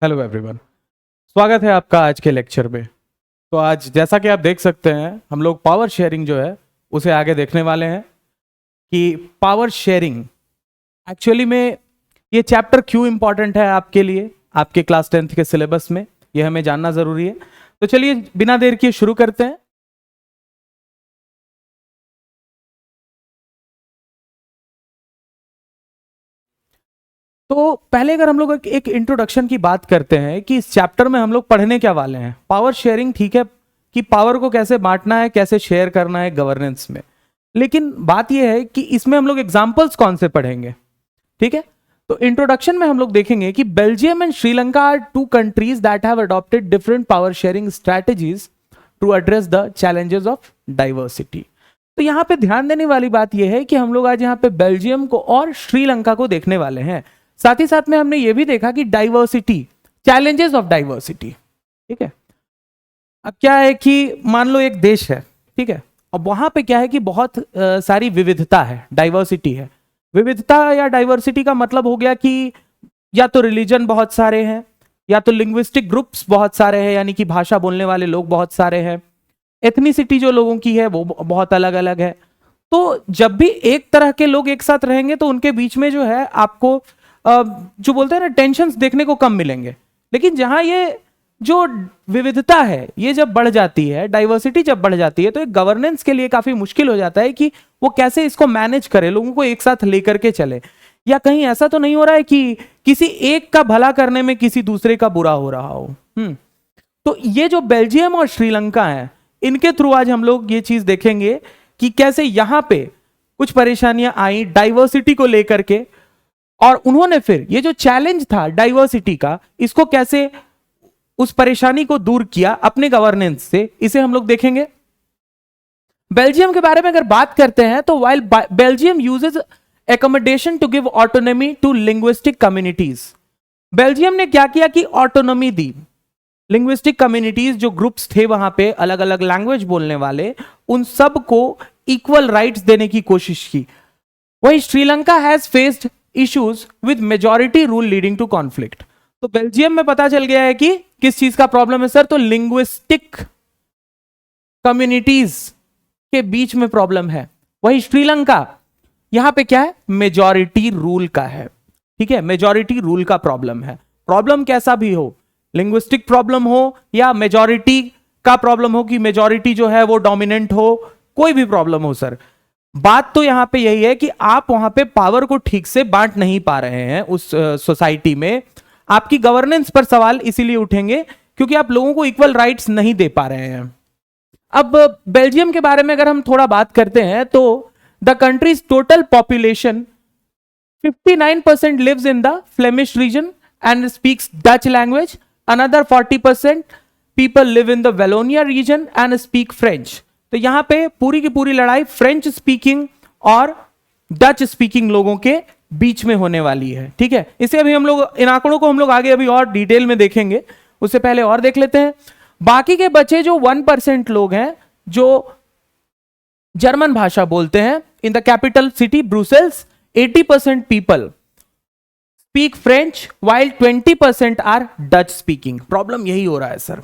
Hello everyone, स्वागत है आपका आज के लेक्चर में। तो आज जैसा कि आप देख सकते हैं हम लोग पावर शेयरिंग जो है उसे आगे देखने वाले हैं कि पावर शेयरिंग एक्चुअली में ये चैप्टर क्यों इम्पॉर्टेंट है आपके लिए, आपके क्लास 10th के सिलेबस में ये हमें जानना ज़रूरी है। तो चलिए बिना देर किए शुरू करते हैं। तो पहले अगर हम लोग एक इंट्रोडक्शन की बात करते हैं कि इस चैप्टर में हम लोग पढ़ने क्या वाले हैं। पावर शेयरिंग ठीक है कि पावर को कैसे बांटना है, कैसे शेयर करना है गवर्नेंस में, लेकिन बात यह है कि इसमें हम लोग एग्जांपल्स कौन से पढ़ेंगे। ठीक है, तो इंट्रोडक्शन में हम लोग देखेंगे कि Belgium and Sri Lanka are two countries that have adopted different power sharing strategies to address the challenges of diversity. तो यहां पे ध्यान देने वाली बात यह है कि हम लोग आज यहाँ पे बेल्जियम को और श्रीलंका को देखने वाले हैं। साथ ही साथ में हमने ये भी देखा कि डाइवर्सिटी, चैलेंजेस ऑफ डाइवर्सिटी। ठीक है, अब क्या है कि मान लो एक देश है, ठीक है, अब वहां पे क्या है कि बहुत सारी विविधता है, डाइवर्सिटी है। विविधता या डाइवर्सिटी का मतलब हो गया कि या तो रिलीजन बहुत सारे हैं, या तो लिंग्विस्टिक ग्रुप्स बहुत सारे हैं, यानी कि भाषा बोलने वाले लोग बहुत सारे हैं, एथनिसिटी जो लोगों की है वो बहुत अलग अलग है। तो जब भी एक तरह के लोग एक साथ रहेंगे तो उनके बीच में जो है आपको जो बोलते हैं ना टेंशन्स देखने को कम मिलेंगे। लेकिन जहां ये जो विविधता है ये जब बढ़ जाती है, डाइवर्सिटी जब बढ़ जाती है, तो एक गवर्नेंस के लिए काफी मुश्किल हो जाता है कि वो कैसे इसको मैनेज करे, लोगों को एक साथ लेकर के चले। या कहीं ऐसा तो नहीं हो रहा है कि किसी एक का भला करने में किसी दूसरे का बुरा हो रहा हो। तो ये जो बेल्जियम और श्रीलंका है, इनके थ्रू आज हम लोग ये चीज देखेंगे कि कैसे यहां पे कुछ परेशानियां आई डाइवर्सिटी को लेकर के, और उन्होंने फिर ये जो चैलेंज था डाइवर्सिटी का, इसको कैसे उस परेशानी को दूर किया अपने गवर्नेंस से, इसे हम लोग देखेंगे। बेल्जियम के बारे में अगर बात करते हैं तो while Belgium uses accommodation to give autonomy to linguistic communities, Belgium ने क्या किया कि ऑटोनॉमी दी। लिंग्विस्टिक कम्युनिटीज जो ग्रुप्स थे वहां पे अलग अलग लैंग्वेज बोलने वाले, उन सब को इक्वल राइट्स देने की कोशिश की। वही Sri Lanka has faced issues with majority rule leading to conflict. तो बेल्जियम में पता चल गया है कि किस चीज का प्रॉब्लम है सर, तो लिंग्विस्टिक कम्युनिटीज के बीच में प्रॉब्लम है। वही श्रीलंका यहां पे क्या है, मेजॉरिटी रूल का है। ठीक है, मेजॉरिटी रूल का प्रॉब्लम है। प्रॉब्लम कैसा भी हो, लिंग्विस्टिक प्रॉब्लम हो या मेजॉरिटी का प्रॉब्लम हो कि मेजॉरिटी जो है वो डोमिनेंट हो, कोई भी प्रॉब्लम हो सर, बात तो यहां पे यही है कि आप वहां पे पावर को ठीक से बांट नहीं पा रहे हैं उस सोसाइटी में। आपकी गवर्नेंस पर सवाल इसीलिए उठेंगे क्योंकि आप लोगों को इक्वल राइट्स नहीं दे पा रहे हैं। अब बेल्जियम के बारे में अगर हम थोड़ा बात करते हैं तो the countries total population 59% lives in the Flemish region and speaks Dutch language, another 40% people live in the Wallonia region and speak French. तो यहां पे पूरी की पूरी लड़ाई फ्रेंच स्पीकिंग और डच स्पीकिंग लोगों के बीच में होने वाली है। ठीक है, इसे अभी हम लोग इन आंकड़ों को हम लोग आगे अभी और डिटेल में देखेंगे, उससे पहले और देख लेते हैं। बाकी के बचे जो 1% लोग हैं जो जर्मन भाषा बोलते हैं, in the capital city Brussels 80% people speak French while 20% are Dutch speaking. Problem यही हो रहा है सर।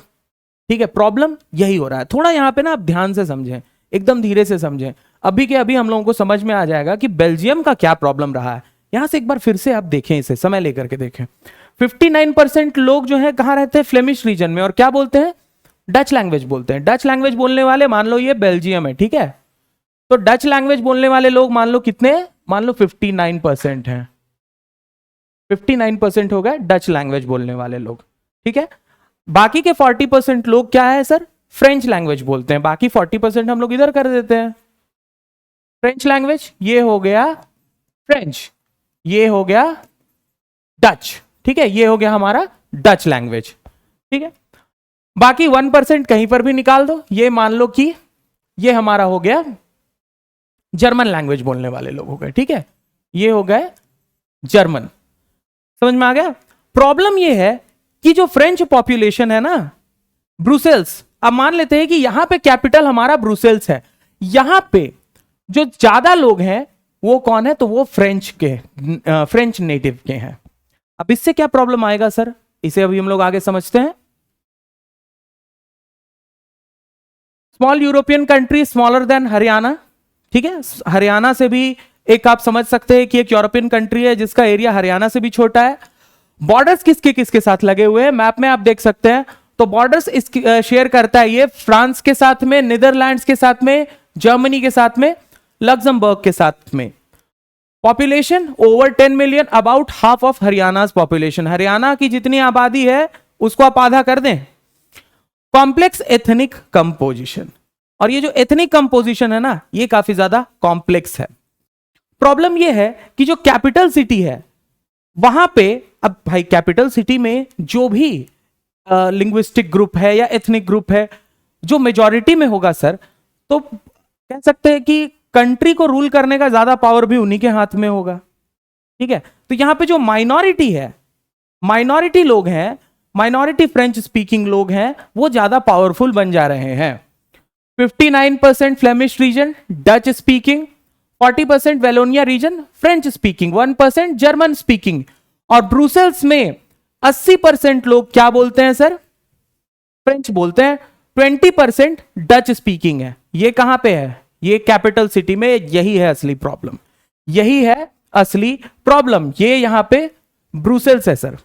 ठीक है, प्रॉब्लम यही हो रहा है। थोड़ा यहां पे ना आप ध्यान से समझें, एकदम धीरे से समझें, अभी के अभी हम लोगों को समझ में आ जाएगा कि बेल्जियम का क्या प्रॉब्लम रहा है। यहां से एक बार फिर से आप देखें, इसे समय लेकर के देखें। 59% लोग जो है कहां रहते हैं, फ्लेमिश रीजन में, और क्या बोलते हैं, डच लैंग्वेज बोलते हैं। डच लैंग्वेज बोलने वाले मान लो ये बेल्जियम है, ठीक है, तो डच लैंग्वेज बोलने वाले लोग मान लो कितने, मान लो 59% हैं। 59% हो गए डच लैंग्वेज बोलने वाले लोग। ठीक है, बाकी के 40% लोग क्या है सर, फ्रेंच लैंग्वेज बोलते हैं। बाकी 40% हम लोग इधर कर देते हैं। फ्रेंच लैंग्वेज ये हो गया फ्रेंच, ये हो गया डच। ठीक है, ये हो गया हमारा डच लैंग्वेज। ठीक है, बाकी 1% कहीं पर भी निकाल दो, ये मान लो कि ये हमारा हो गया जर्मन लैंग्वेज बोलने वाले लोग हो गए। ठीक है, ये हो गए जर्मन। समझ में आ गया। प्रॉब्लम ये है कि जो फ्रेंच पॉपुलेशन है ना, ब्रुसेल्स, अब मान लेते हैं कि यहां पे कैपिटल हमारा ब्रुसेल्स है, यहां पे जो ज्यादा लोग हैं वो कौन है, तो वो फ्रेंच के, फ्रेंच नेटिव के हैं। अब इससे क्या प्रॉब्लम आएगा सर, इसे अभी हम लोग आगे समझते हैं। Small European country smaller than Haryana, ठीक है, हरियाणा से भी एक आप समझ सकते हैं कि एक यूरोपियन कंट्री है जिसका एरिया हरियाणा से भी छोटा है। बॉर्डर्स किसके किसके साथ लगे हुए हैं मैप में आप देख सकते हैं, तो बॉर्डर्स शेयर करता है ये फ्रांस के साथ में, नीदरलैंड्स के साथ में, जर्मनी के साथ में, लग्जमबर्ग के साथ में। Population over 10 million, about half of Haryana population, Haryana की जितनी आबादी है उसको आप आधा कर दें। कॉम्प्लेक्स एथनिक कंपोजिशन, और ये जो एथनिक कंपोजिशन है ना ये काफी ज्यादा कॉम्प्लेक्स है। प्रॉब्लम ये है कि जो कैपिटल सिटी है वहां पे, अब भाई कैपिटल सिटी में जो भी लिंग्विस्टिक ग्रुप है या एथनिक ग्रुप है जो मेजॉरिटी में होगा सर, तो कह सकते हैं कि कंट्री को रूल करने का ज्यादा पावर भी उन्हीं के हाथ में होगा, ठीक है। तो यहां पे जो माइनॉरिटी है, माइनॉरिटी लोग हैं, माइनॉरिटी फ्रेंच स्पीकिंग लोग हैं, वो ज्यादा पावरफुल बन जा रहे हैं। 59% Flemish region Dutch speaking, 40% Wallonia region French speaking, 1% German speaking, और ब्रुसेल्स में 80% लोग क्या बोलते हैं सर, फ्रेंच बोलते हैं, 20% डच स्पीकिंग है। ये कहां पे है, ये कैपिटल सिटी में, यही है असली प्रॉब्लम, यही है असली प्रॉब्लम, ये यहां पे ब्रुसेल्स है सर।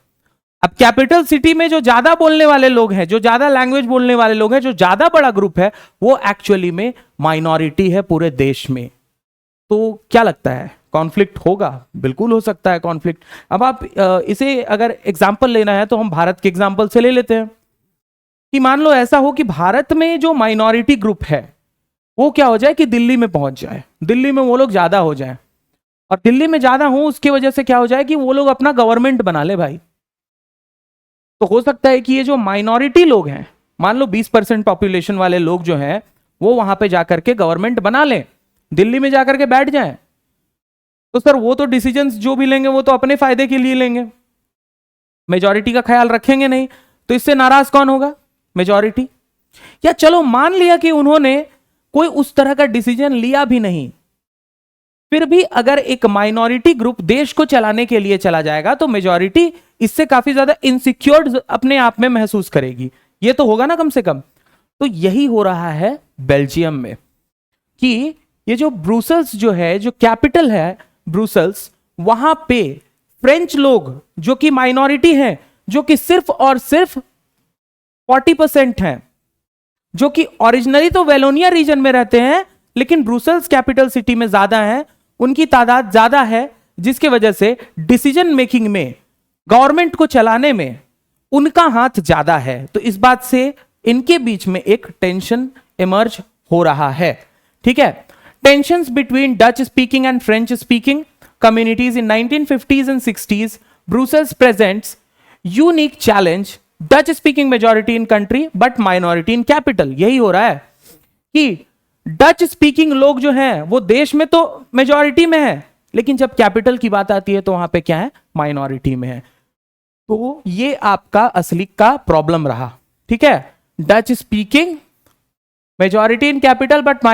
अब कैपिटल सिटी में जो ज्यादा बोलने वाले लोग हैं, जो ज्यादा लैंग्वेज बोलने वाले लोग हैं, जो ज्यादा बड़ा ग्रुप है, वो एक्चुअली में माइनॉरिटी है पूरे देश में। तो क्या लगता है कॉन्फ्लिक्ट होगा? बिल्कुल हो सकता है कॉन्फ्लिक्ट। अब आप इसे अगर एग्जाम्पल लेना है तो हम भारत के एग्जाम्पल से ले लेते हैं कि मान लो ऐसा हो कि भारत में जो माइनॉरिटी ग्रुप है वो क्या हो जाए कि दिल्ली में पहुंच जाए, दिल्ली में वो लोग ज्यादा हो जाए, और दिल्ली में ज्यादा हो उसकी वजह से क्या हो जाए कि वो लोग अपना गवर्नमेंट बना ले भाई। तो हो सकता है कि ये जो माइनॉरिटी लोग हैं, मान लो 20% पॉपुलेशन वाले लोग जो हैं वो वहां पे जाकर के गवर्नमेंट बना लें, दिल्ली में जाकर के बैठ जाएं, तो सर वो तो डिसीजंस जो भी लेंगे वो तो अपने फायदे के लिए लेंगे, मेजॉरिटी का ख्याल रखेंगे नहीं। तो इससे नाराज कौन होगा? मेजॉरिटी। या चलो मान लिया कि उन्होंने कोई उस तरह का डिसीजन लिया भी नहीं, फिर भी अगर एक माइनॉरिटी ग्रुप देश को चलाने के लिए चला जाएगा तो मेजॉरिटी इससे काफी ज्यादा इनसिक्योर अपने आप में महसूस करेगी, ये तो होगा ना कम से कम। तो यही हो रहा है बेल्जियम में कि ये जो ब्रुसेल्स जो है, जो कैपिटल है ब्रुसेल्स, वहां पे फ्रेंच लोग जो कि माइनॉरिटी हैं, जो कि सिर्फ और सिर्फ 40% हैं, जो कि ओरिजिनली तो वेलोनिया रीजन में रहते हैं लेकिन ब्रुसेल्स कैपिटल सिटी में ज्यादा है, उनकी तादाद ज्यादा है, जिसकी वजह से डिसीजन मेकिंग में, गवर्नमेंट को चलाने में उनका हाथ ज्यादा है। तो इस बात से इनके बीच में एक टेंशन इमर्ज हो रहा है, ठीक है। Tensions between Dutch speaking and French speaking communities in 1950s and 60s, Brussels presents unique challenge, Dutch speaking majority in country but minority in capital। यही हो रहा है कि डच स्पीकिंग लोग जो हैं वो देश में तो मेजॉरिटी में है, लेकिन जब कैपिटल की बात आती है तो वहां पे क्या है, माइनॉरिटी में है। तो ये आपका असली का प्रॉब्लम रहा, ठीक है। Dutch speaking majority in capital but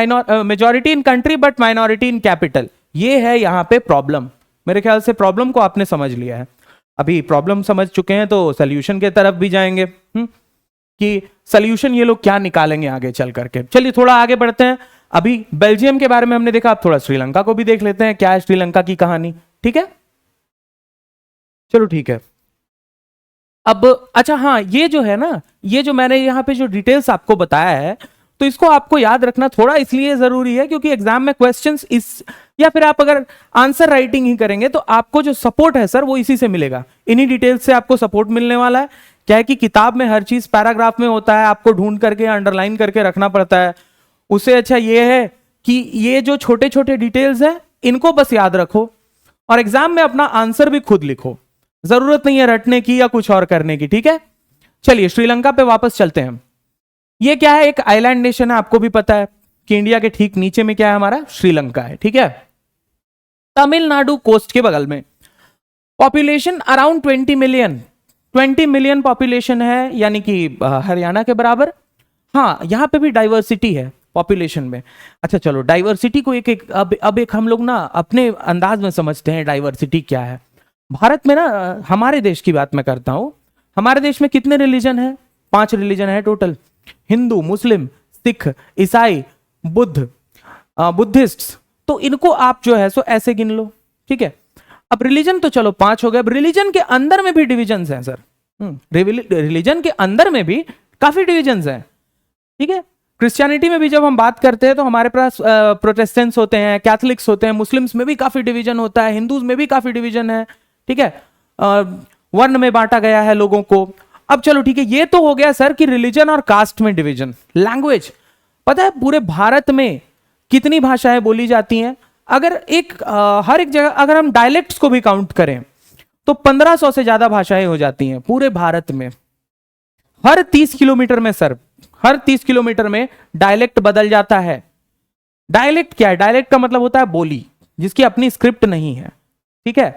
majority in country but minority in capital, ये है यहां पे प्रॉब्लम। मेरे ख्याल से प्रॉब्लम को आपने समझ लिया है, अभी प्रॉब्लम समझ चुके हैं तो सॉल्यूशन के तरफ भी जाएंगे कि सॉल्यूशन ये लोग क्या निकालेंगे आगे चल करके। चलिए थोड़ा आगे बढ़ते हैं। अभी बेल्जियम के बारे में हमने देखा, अब थोड़ा श्रीलंका को भी देख लेते हैं, क्या है श्रीलंका की कहानी, ठीक है। चलो ठीक है। अब अच्छा हाँ, ये जो है ना, ये जो मैंने यहाँ पे जो डिटेल्स आपको बताया है, तो इसको आपको याद रखना थोड़ा इसलिए जरूरी है क्योंकि एग्जाम में क्वेश्चंस इस, या फिर आप अगर आंसर राइटिंग ही करेंगे तो आपको जो सपोर्ट है सर वो इसी से मिलेगा, इन्हीं डिटेल्स से आपको सपोर्ट मिलने वाला है। क्या है कि किताब में हर चीज पैराग्राफ में होता है, आपको ढूंढ करके अंडरलाइन करके रखना पड़ता है। उससे अच्छा ये है कि ये जो छोटे छोटे डिटेल्स हैं इनको बस याद रखो और एग्जाम में अपना आंसर भी खुद लिखो, जरूरत नहीं है रटने की या कुछ और करने की, ठीक है। चलिए श्रीलंका पे वापस चलते हैं। ये क्या है, एक आइलैंड नेशन है, आपको भी पता है कि इंडिया के ठीक नीचे में क्या है, हमारा श्रीलंका है, ठीक है। तमिलनाडु कोस्ट के बगल में, population around 20 million, 20 million population है, यानी कि हरियाणा के बराबर। हाँ, यहां पे भी डाइवर्सिटी है पॉपुलेशन में। अच्छा चलो, डाइवर्सिटी को एक अब एक हम लोग ना अपने अंदाज में समझते हैं डाइवर्सिटी क्या है। भारत में ना, हमारे देश की बात मैं करता हूं, हमारे देश में कितने रिलीजन है? 5 रिलीजन है टोटल, हिंदू, मुस्लिम, सिख, ईसाई, बुद्धिस्ट। तो इनको आप जो है सो ऐसे गिन लो, ठीक है। अब रिलीजन तो चलो 5 हो गए, अब रिलीजन के अंदर में भी डिविजन्स हैं सर। रिलीजन के अंदर में भी काफी डिविजन्स हैं, ठीक है। क्रिश्चियनिटी में भी जब हम बात करते हैं तो हमारे पास प्रोटेस्टेंट्स होते हैं, कैथोलिक्स होते हैं, मुस्लिम्स में भी काफी डिवीजन होता है, हिंदूज में भी काफी डिवीजन है, ठीक है। वर्ण में बांटा गया है लोगों को। अब चलो ठीक है, ये तो हो गया सर कि रिलीजन और कास्ट में डिवीजन। लैंग्वेज, पता है पूरे भारत में कितनी भाषाएं बोली जाती हैं? अगर हर एक जगह अगर हम डायलेक्ट्स को भी काउंट करें तो 1500 से ज्यादा भाषाएं हो जाती हैं पूरे भारत में। हर 30 किलोमीटर में सर, हर 30 किलोमीटर में डायलेक्ट बदल जाता है। डायलेक्ट क्या है? डायलेक्ट का मतलब होता है बोली जिसकी अपनी स्क्रिप्ट नहीं है, ठीक है।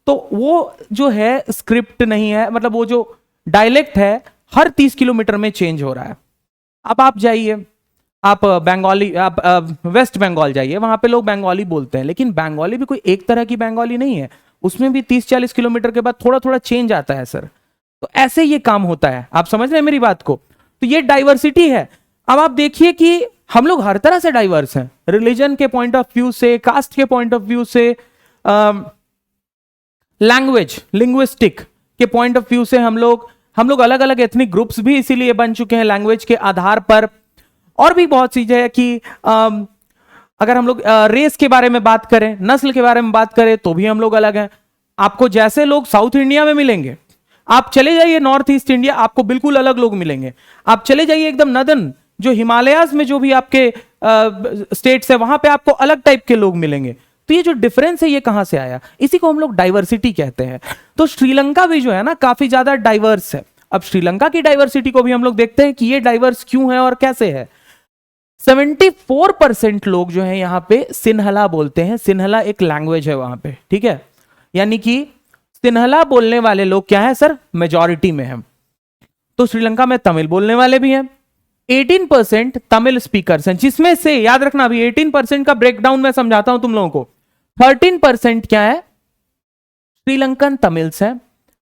तो वो जो है स्क्रिप्ट नहीं है, मतलब वो जो डायलेक्ट है हर 30 किलोमीटर में चेंज हो रहा है। अब आप जाइए, आप बंगाली, आप वेस्ट बंगाल जाइए, वहां पे लोग बंगाली बोलते हैं, लेकिन बंगाली भी कोई एक तरह की बंगाली नहीं है, उसमें भी 30-40 किलोमीटर के बाद थोड़ा थोड़ा चेंज आता है सर। तो ऐसे ये काम होता है, आप समझ रहे हैं मेरी बात को? तो ये डाइवर्सिटी है। अब आप देखिए कि हम लोग हर तरह से डाइवर्स हैं, रिलीजन के पॉइंट ऑफ व्यू से, कास्ट के पॉइंट ऑफ व्यू से, लैंग्वेज, लिंग्विस्टिक के पॉइंट ऑफ व्यू से हम लोग अलग अलग एथनिक ग्रुप्स भी इसीलिए बन चुके हैं लैंग्वेज के आधार पर। और भी बहुत चीजें है कि अगर हम लोग रेस के बारे में बात करें, नस्ल के बारे में बात करें, तो भी हम लोग अलग हैं। आपको जैसे लोग साउथ इंडिया में मिलेंगे, आप चले जाइए नॉर्थ ईस्ट इंडिया, आपको बिल्कुल अलग लोग मिलेंगे। आप चले जाइए एकदम नदन, जो हिमालयाज में जो भी आपके स्टेट्स है, वहां पे आपको अलग टाइप के लोग मिलेंगे। तो ये जो डिफरेंस है ये कहां से आया? इसी को हम लोग डाइवर्सिटी कहते हैं। तो श्रीलंका भी जो है ना काफी ज्यादा डाइवर्स है। अब श्रीलंका की डाइवर्सिटी को भी हम लोग देखते हैं कि ये डाइवर्स क्यों है और कैसे है। 74% लोग जो है यहाँ पे सिन्हला बोलते हैं। सिन्हला एक लैंग्वेज है वहां पे, ठीक है। यानी कि सिन्हला बोलने वाले लोग क्या है सर? मेजॉरिटी में है। तो श्रीलंका में तमिल बोलने वाले भी हैं। 18% तमिल स्पीकर्स हैं, जिसमें से याद रखना अभी 18% का ब्रेकडाउन मैं समझाता हूं तुम लोगों को। 13% क्या है? श्रीलंकन तमिल्स हैं।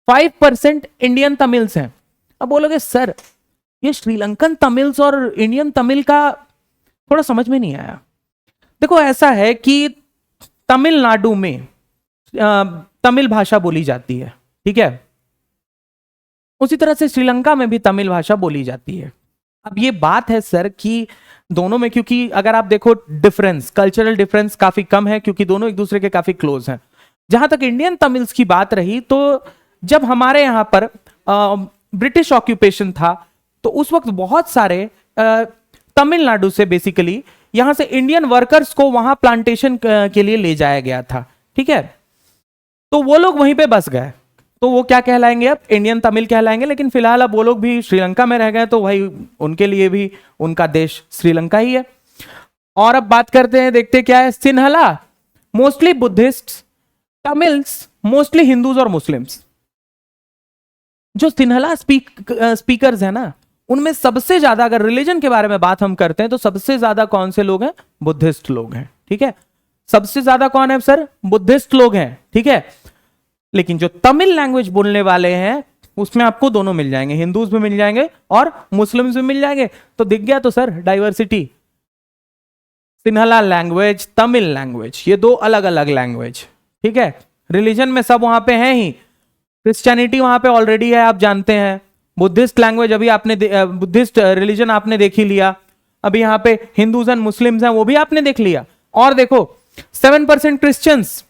5% इंडियन तमिल्स हैं। अब बोलोगे सर ये श्रीलंकन तमिल्स और इंडियन तमिल का थोड़ा समझ में नहीं आया। देखो ऐसा है कि तमिलनाडु में तमिल भाषा बोली जाती है, ठीक है। उसी तरह से श्रीलंका में भी तमिल भाषा बोली जाती है। अब ये बात है सर कि दोनों में, क्योंकि अगर आप देखो डिफरेंस, कल्चरल डिफरेंस काफी कम है, क्योंकि दोनों एक दूसरे के काफी क्लोज हैं। जहां तक इंडियन तमिल्स की बात रही, तो जब हमारे यहां पर ब्रिटिश ऑक्यूपेशन था तो उस वक्त बहुत सारे तमिलनाडु से बेसिकली यहां से इंडियन वर्कर्स को वहां प्लांटेशन के लिए ले जाया गया था, ठीक है। तो वो लोग वहीं पे बस गए, तो वो क्या कहलाएंगे? अब इंडियन तमिल कहलाएंगे। लेकिन फिलहाल अब वो लोग भी श्रीलंका में रह गए, तो भाई उनके लिए भी उनका देश श्रीलंका ही है। और अब बात करते हैं, देखते क्या है। Sinhala mostly Buddhist, Tamils mostly Hindus और मुस्लिम्स। जो सिन्हला स्पीकर्स है ना, उनमें सबसे ज्यादा, अगर रिलीजन के बारे में बात हम करते हैं तो सबसे ज्यादा कौन से लोग हैं? बुद्धिस्ट लोग हैं, ठीक है। सबसे ज्यादा कौन है सर? बुद्धिस्ट लोग हैं, ठीक है। लेकिन जो तमिल लैंग्वेज बोलने वाले हैं उसमें आपको दोनों मिल जाएंगे, हिंदूज भी मिल जाएंगे और मुस्लिम्स भी मिल जाएंगे। तो दिख गया तो sir diversity. Sinhala language, Tamil language, ये दो अलग अलग लैंग्वेज, ठीक है। रिलीजन में सब वहां पे हैं ही। क्रिश्चियनिटी वहां पे ऑलरेडी है, आप जानते हैं। बुद्धिस्ट लैंग्वेज अभी आपने बुद्धिस्ट रिलीजन आपने देख ही लिया। अभी यहाँ पे हिंदूज एंड मुस्लिम्स हैं, वो भी आपने देख लिया। और देखो 7% क्रिश्चियंस,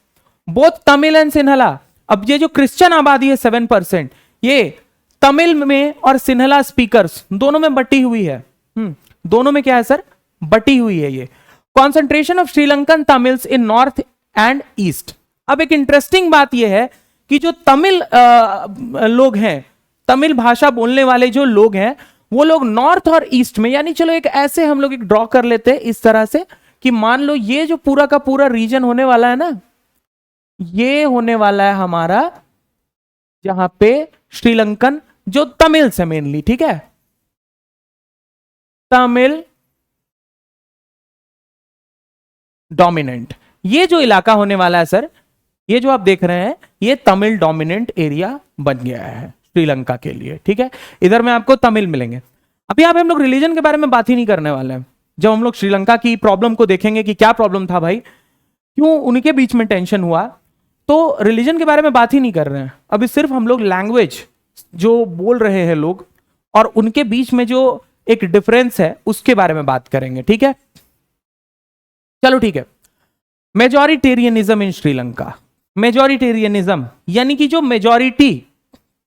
बोथ तमिल एंड सिन्हला। अब ये जो क्रिश्चियन आबादी है 7%, ये तमिल में और सिन्हला स्पीकर्स दोनों में बटी हुई है। दोनों में क्या है सर? बटी हुई है ये। Concentration of Sri Lankan Tamils in north and east. अब एक इंटरेस्टिंग बात यह है कि जो तमिल लोग हैं, तमिल भाषा बोलने वाले जो लोग हैं, वो लोग नॉर्थ और ईस्ट में, यानी चलो एक ऐसे हम लोग एक ड्रॉ कर लेते हैं इस तरह से कि मान लो ये जो पूरा का पूरा रीजन होने वाला है ना, ये होने वाला है हमारा जहां पे श्रीलंकन जो तमिल से मेनली, ठीक है, तमिल डोमिनेंट। ये जो इलाका होने वाला है सर, ये जो आप देख रहे हैं, ये तमिल डोमिनेंट एरिया बन गया है, श्रीलंका के लिए, ठीक है। इधर में आपको तमिल मिलेंगे। अब यहाँ पे हम लोग रिलीजन के बारे में बात ही नहीं करने वाले हैं। जब हम लोग श्रीलंका की प्रॉब्लम को देखेंगे कि क्या प्रॉब्लम था भाई, क्यों उनके बीच में टेंशन हुआ, तो रिलीजन के बारे में बात ही नहीं कर रहे हैं। अभी सिर्फ हम लोग लैंग्वेज जो बोल रहे हैं लोग और उनके बीच में जो एक डिफरेंस है उसके बारे में बात करेंगे, ठीक है। चलो ठीक है। मेजॉरिटेरियनिज्म इन श्रीलंका। मेजॉरिटेरियनिज्म यानी कि जो मेजॉरिटी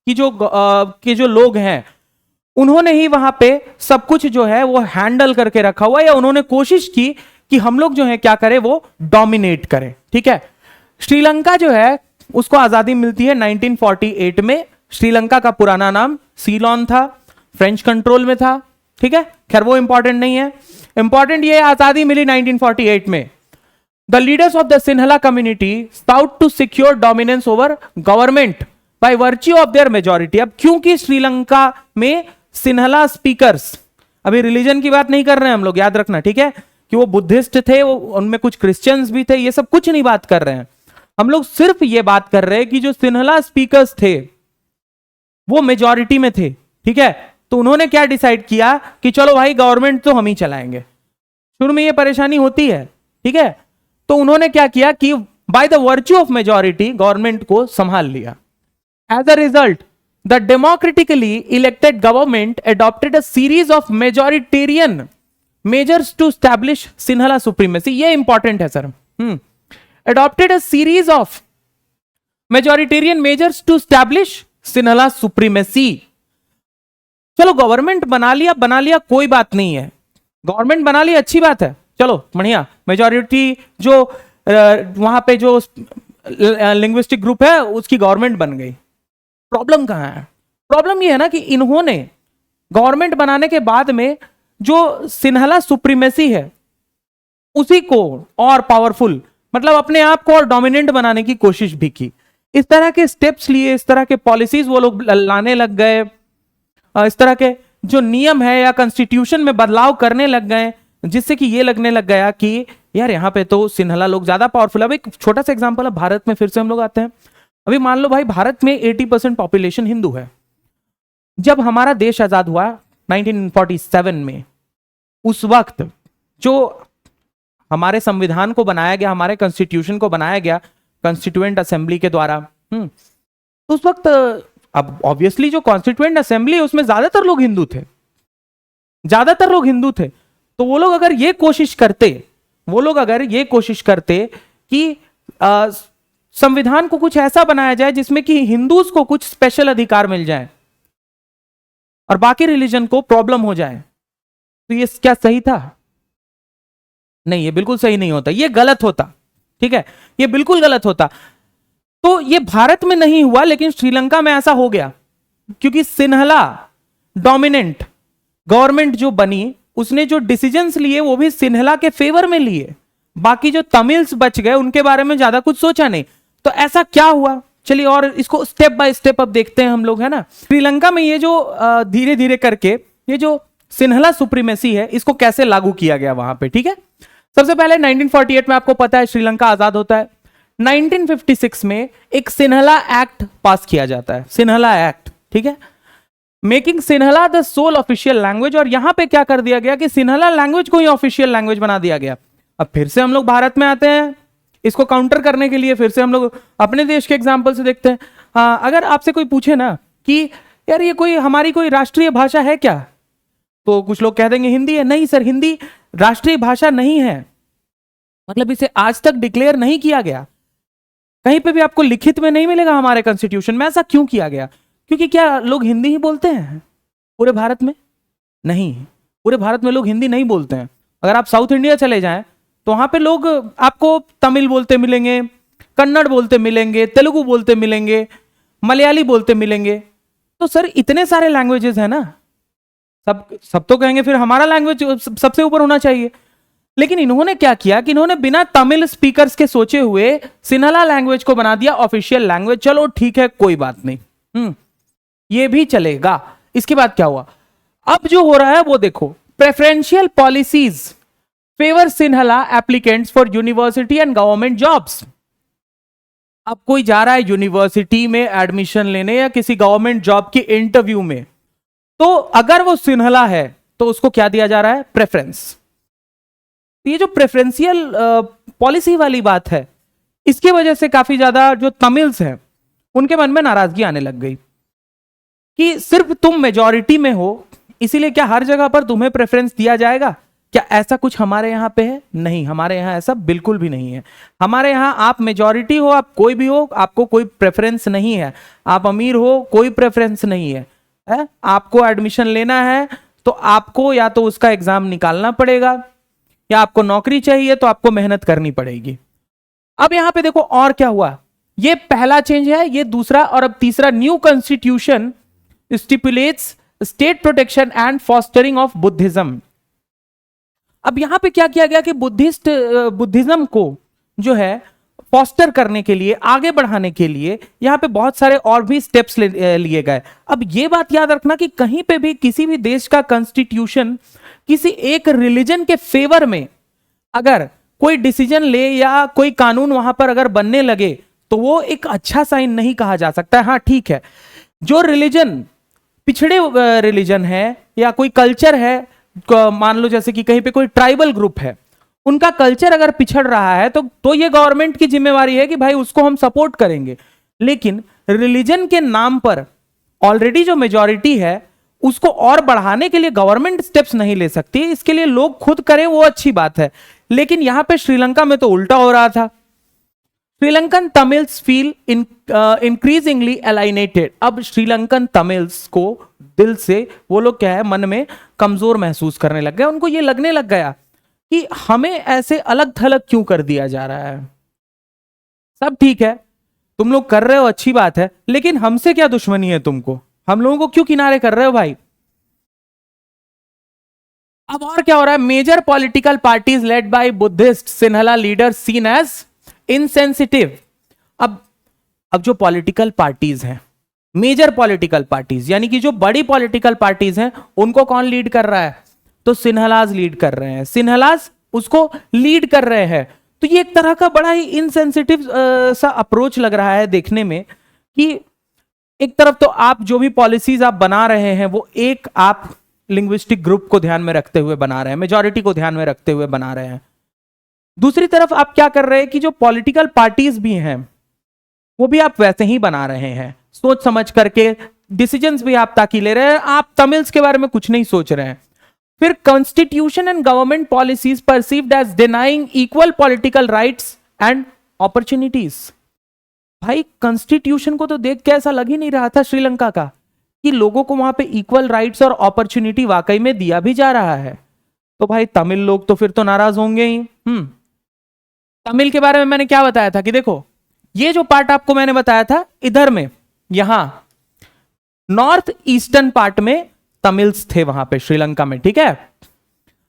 की जो लोग हैं उन्होंने ही वहां पे सब कुछ जो है वो हैंडल करके रखा हुआ, या उन्होंने कोशिश की कि हम लोग जो है क्या करें, वो डोमिनेट करें, ठीक है। श्रीलंका जो है उसको आजादी मिलती है 1948 में। श्रीलंका का पुराना नाम सीलोन था, फ्रेंच कंट्रोल में था, ठीक है। खैर वो इंपॉर्टेंट नहीं है, इंपॉर्टेंट ये आजादी मिली 1948 में। The leaders of the Sinhala community sought to secure dominance over government by virtue of their majority. अब क्योंकि श्रीलंका में सिन्हला स्पीकर्स, अभी रिलीजन की बात नहीं कर रहे हैं हम लोग, याद रखना, ठीक है, कि वो बुद्धिस्ट थे, वो उनमें कुछ क्रिश्चियंस भी थे, ये सब कुछ नहीं बात कर रहे हैं हम लोग। सिर्फ ये बात कर रहे हैं कि जो सिन्हला स्पीकर्स थे वो मेजॉरिटी में थे, ठीक है। तो उन्होंने क्या डिसाइड किया कि चलो भाई गवर्नमेंट तो हम ही चलाएंगे। शुरू में ये परेशानी होती है, ठीक है। तो उन्होंने क्या किया कि by the virtue of majority government को संभाल लिया। As a result the democratically elected government adopted a series of majoritarian measures to establish Sinhala supremacy. ये इंपॉर्टेंट है sir. Adopted a series of majoritarian measures to establish Sinhala supremacy. चलो government बना लिया कोई बात नहीं है, गवर्नमेंट बना लिया अच्छी बात है, चलो बढ़िया। मेजॉरिटी जो वहां पे जो लिंग्विस्टिक ग्रुप है उसकी गवर्नमेंट बन गई। प्रॉब्लम कहां है? प्रॉब्लम ये है ना कि इन्होंने गवर्नमेंट बनाने के बाद में जो सिन्हला सुप्रीमेसी है उसी को और पावरफुल, मतलब अपने आप को और डोमिनेंट बनाने की कोशिश भी की। इस तरह के स्टेप्स लिए, इस तरह के पॉलिसीज वो लोग लाने लग गए, इस तरह के जो नियम है या कॉन्स्टिट्यूशन में बदलाव करने लग गए, जिससे कि ये लगने लग गया कि यार यहाँ पे तो सिन्हला लोग ज्यादा पावरफुल है। अब एक छोटा सा एग्जांपल है, भारत में फिर से हम लोग आते हैं। अभी मान लो भाई भारत में 80% पॉपुलेशन हिंदू है। जब हमारा देश आजाद हुआ 1947 में, उस वक्त जो हमारे संविधान को बनाया गया, हमारे कॉन्स्टिट्यूशन को बनाया गया कॉन्स्टिट्यूएंट असेंबली के द्वारा, तो उस वक्त अब ऑब्वियसली जो कॉन्स्टिट्यूएंट असेंबली है उसमें ज्यादातर लोग हिंदू थे, ज्यादातर लोग हिंदू थे। तो वो लोग अगर ये कोशिश करते कि संविधान को कुछ ऐसा बनाया जाए जिसमें कि हिंदूज को कुछ स्पेशल अधिकार मिल जाए और बाकी रिलीजन को प्रॉब्लम हो जाए, तो ये क्या सही था? नहीं, ये बिल्कुल सही नहीं होता, ये गलत होता, ठीक है, ये बिल्कुल गलत होता। तो ये भारत में नहीं हुआ लेकिन श्रीलंका में ऐसा हो गया, क्योंकि सिन्हला डोमिनेंट गवर्नमेंट जो बनी उसने जो डिसीजंस लिए वो भी सिन्हला के फेवर में लिए, बाकी जो तमिल्स बच गए उनके बारे में ज्यादा कुछ सोचा नहीं। तो ऐसा क्या हुआ, चलिए और इसको स्टेप बाय स्टेप अब देखते हैं हम लोग, है ना। श्रीलंका में ये जो धीरे धीरे करके ये जो सिन्हला सुप्रीमेसी है इसको कैसे लागू किया गया वहां पे, ठीक है। सबसे पहले 1948 में आपको पता है श्रीलंका आजाद होता है। 1956 में एक सिन्हला एक्ट पास किया जाता है, सिन्हला एक्ट, ठीक है, making Sinhala the sole official language. और यहां पे क्या कर दिया गया कि सिन्हला लैंग्वेज को ही ऑफिशियल लैंग्वेज बना दिया गया। अब फिर से हम लोग भारत में आते हैं, इसको काउंटर करने के लिए फिर से हम लोग अपने देश के एग्जाम्पल से देखते हैं। अगर आपसे कोई पूछे ना कि यार ये कोई हमारी कोई राष्ट्रीय भाषा है क्या, तो कुछ लोग कह देंगे हिंदी है। नहीं सर, हिंदी राष्ट्रीय भाषा नहीं है, मतलब इसे आज तक डिक्लेयर नहीं किया गया, कहीं पे भी आपको लिखित में नहीं मिलेगा हमारे कॉन्स्टिट्यूशन में। ऐसा क्यों किया गया? क्योंकि क्या लोग हिंदी ही बोलते हैं पूरे भारत में? नहीं, पूरे भारत में लोग हिंदी नहीं बोलते हैं। अगर आप साउथ इंडिया चले जाएं तो वहां पे लोग आपको तमिल बोलते मिलेंगे, कन्नड़ बोलते मिलेंगे, तेलुगु बोलते मिलेंगे, मलयाली बोलते मिलेंगे। तो सर इतने सारे लैंग्वेजेस हैं ना, सब तो कहेंगे फिर हमारा लैंग्वेज सबसे ऊपर होना चाहिए। लेकिन इन्होंने क्या किया कि इन्होंने बिना तमिल स्पीकर्स के सोचे हुए सिन्हला लैंग्वेज को बना दिया ऑफिशियल लैंग्वेज। चलो ठीक है, कोई बात नहीं, ये भी चलेगा। इसके बाद क्या हुआ, अब जो हो रहा है वो देखो, preferential policies favour Sinhala applicants for university and government jobs. अब कोई जा रहा है यूनिवर्सिटी में एडमिशन लेने या किसी गवर्नमेंट जॉब के इंटरव्यू में, तो अगर वो सिन्हला है तो उसको क्या दिया जा रहा है? प्रेफरेंस। ये जो प्रेफरेंशियल पॉलिसी वाली बात है, इसकी वजह से काफी ज्यादा जो तमिल्स हैं उनके मन में नाराजगी आने लग गई कि सिर्फ तुम मेजॉरिटी में हो, इसीलिए क्या हर जगह पर तुम्हें प्रेफरेंस दिया जाएगा? क्या ऐसा कुछ हमारे यहां पे है? नहीं, हमारे यहां ऐसा बिल्कुल भी नहीं है। हमारे यहां आप मेजॉरिटी हो, आप कोई भी हो, आपको कोई प्रेफरेंस नहीं है। आप अमीर हो, कोई प्रेफरेंस नहीं है? आपको एडमिशन लेना है तो आपको या तो उसका एग्जाम निकालना पड़ेगा, या आपको नौकरी चाहिए तो आपको मेहनत करनी पड़ेगी। अब यहां पे देखो और क्या हुआ, ये पहला चेंज है, ये दूसरा, और अब तीसरा, new constitution stipulates state protection and fostering of Buddhism. अब यहां पे क्या किया गया कि बुद्धिज्म को जो है फॉस्टर करने के लिए, आगे बढ़ाने के लिए यहां पे बहुत सारे और भी स्टेप्स लिए गए। अब ये बात याद रखना कि कहीं पे भी किसी भी देश का कॉन्स्टिट्यूशन किसी एक रिलीजन के फेवर में अगर कोई डिसीजन ले या कोई कानून वहां पर अगर बनने लगे तो वो एक अच्छा साइन नहीं कहा जा सकता है। हाँ ठीक है, जो रिलीजन पिछड़े रिलीजन है या कोई कल्चर है, मान लो जैसे कि कहीं पे कोई ट्राइबल ग्रुप है, उनका कल्चर अगर पिछड़ रहा है तो ये गवर्नमेंट की जिम्मेवारी है कि भाई उसको हम सपोर्ट करेंगे। लेकिन रिलीजन के नाम पर ऑलरेडी जो मेजॉरिटी है उसको और बढ़ाने के लिए गवर्नमेंट स्टेप्स नहीं ले सकती, इसके लिए लोग खुद करें वो अच्छी बात है। लेकिन यहां पे श्रीलंका में तो उल्टा हो रहा था। Sri Lankan Tamils feel increasingly alienated. अब श्रीलंकन तमिल्स को दिल से वो लोग क्या है, मन में कमजोर महसूस करने लग गए। उनको ये लगने लग गया कि हमें ऐसे अलग थलग क्यों कर दिया जा रहा है। सब ठीक है, तुम लोग कर रहे हो, अच्छी बात है, लेकिन हमसे क्या दुश्मनी है तुमको? हम लोगों को क्यों किनारे कर रहे हो भाई? अब और क्या हो रहा है, major political parties led by Buddhist Sinhala leader seen as insensitive. अब जो पॉलिटिकल पार्टीज हैं, मेजर पॉलिटिकल पार्टीज यानी कि जो बड़ी पॉलिटिकल पार्टीज हैं, उनको कौन लीड कर रहा है? तो सिन्हलाज लीड कर रहे हैं, सिन्हलाज उसको लीड कर रहे हैं। तो ये एक तरह का बड़ा ही इनसेंसिटिव सा अप्रोच लग रहा है देखने में कि एक तरफ तो आप जो भी पॉलिसीज आप बना रहे हैं वो एक आप लिंग्विस्टिक ग्रुप को ध्यान में रखते हुए बना रहे हैं, मेजॉरिटी को ध्यान में रखते हुए बना रहे हैं। दूसरी तरफ आप क्या कर रहे हैं कि जो पॉलिटिकल पार्टीज भी हैं वो भी आप वैसे ही बना रहे हैं, सोच समझ करके डिसीजंस भी आप ताकि ले रहे हैं। आप तमिल्स के बारे में कुछ नहीं सोच रहे हैं। फिर constitution and government policies perceived as denying equal political rights and opportunities. भाई कॉन्स्टिट्यूशन को तो देख के ऐसा लग ही नहीं रहा था श्रीलंका का कि लोगों को वहां पे इक्वल राइट्स और अपॉर्चुनिटी वाकई में दिया भी जा रहा है। तो भाई तमिल लोग तो फिर तो नाराज होंगे ही। तमिल के बारे में मैंने क्या बताया था कि देखो, ये जो पार्ट आपको मैंने बताया था, इधर में यहां नॉर्थ ईस्टर्न पार्ट में तमिल्स थे वहां पे श्रीलंका में, ठीक है।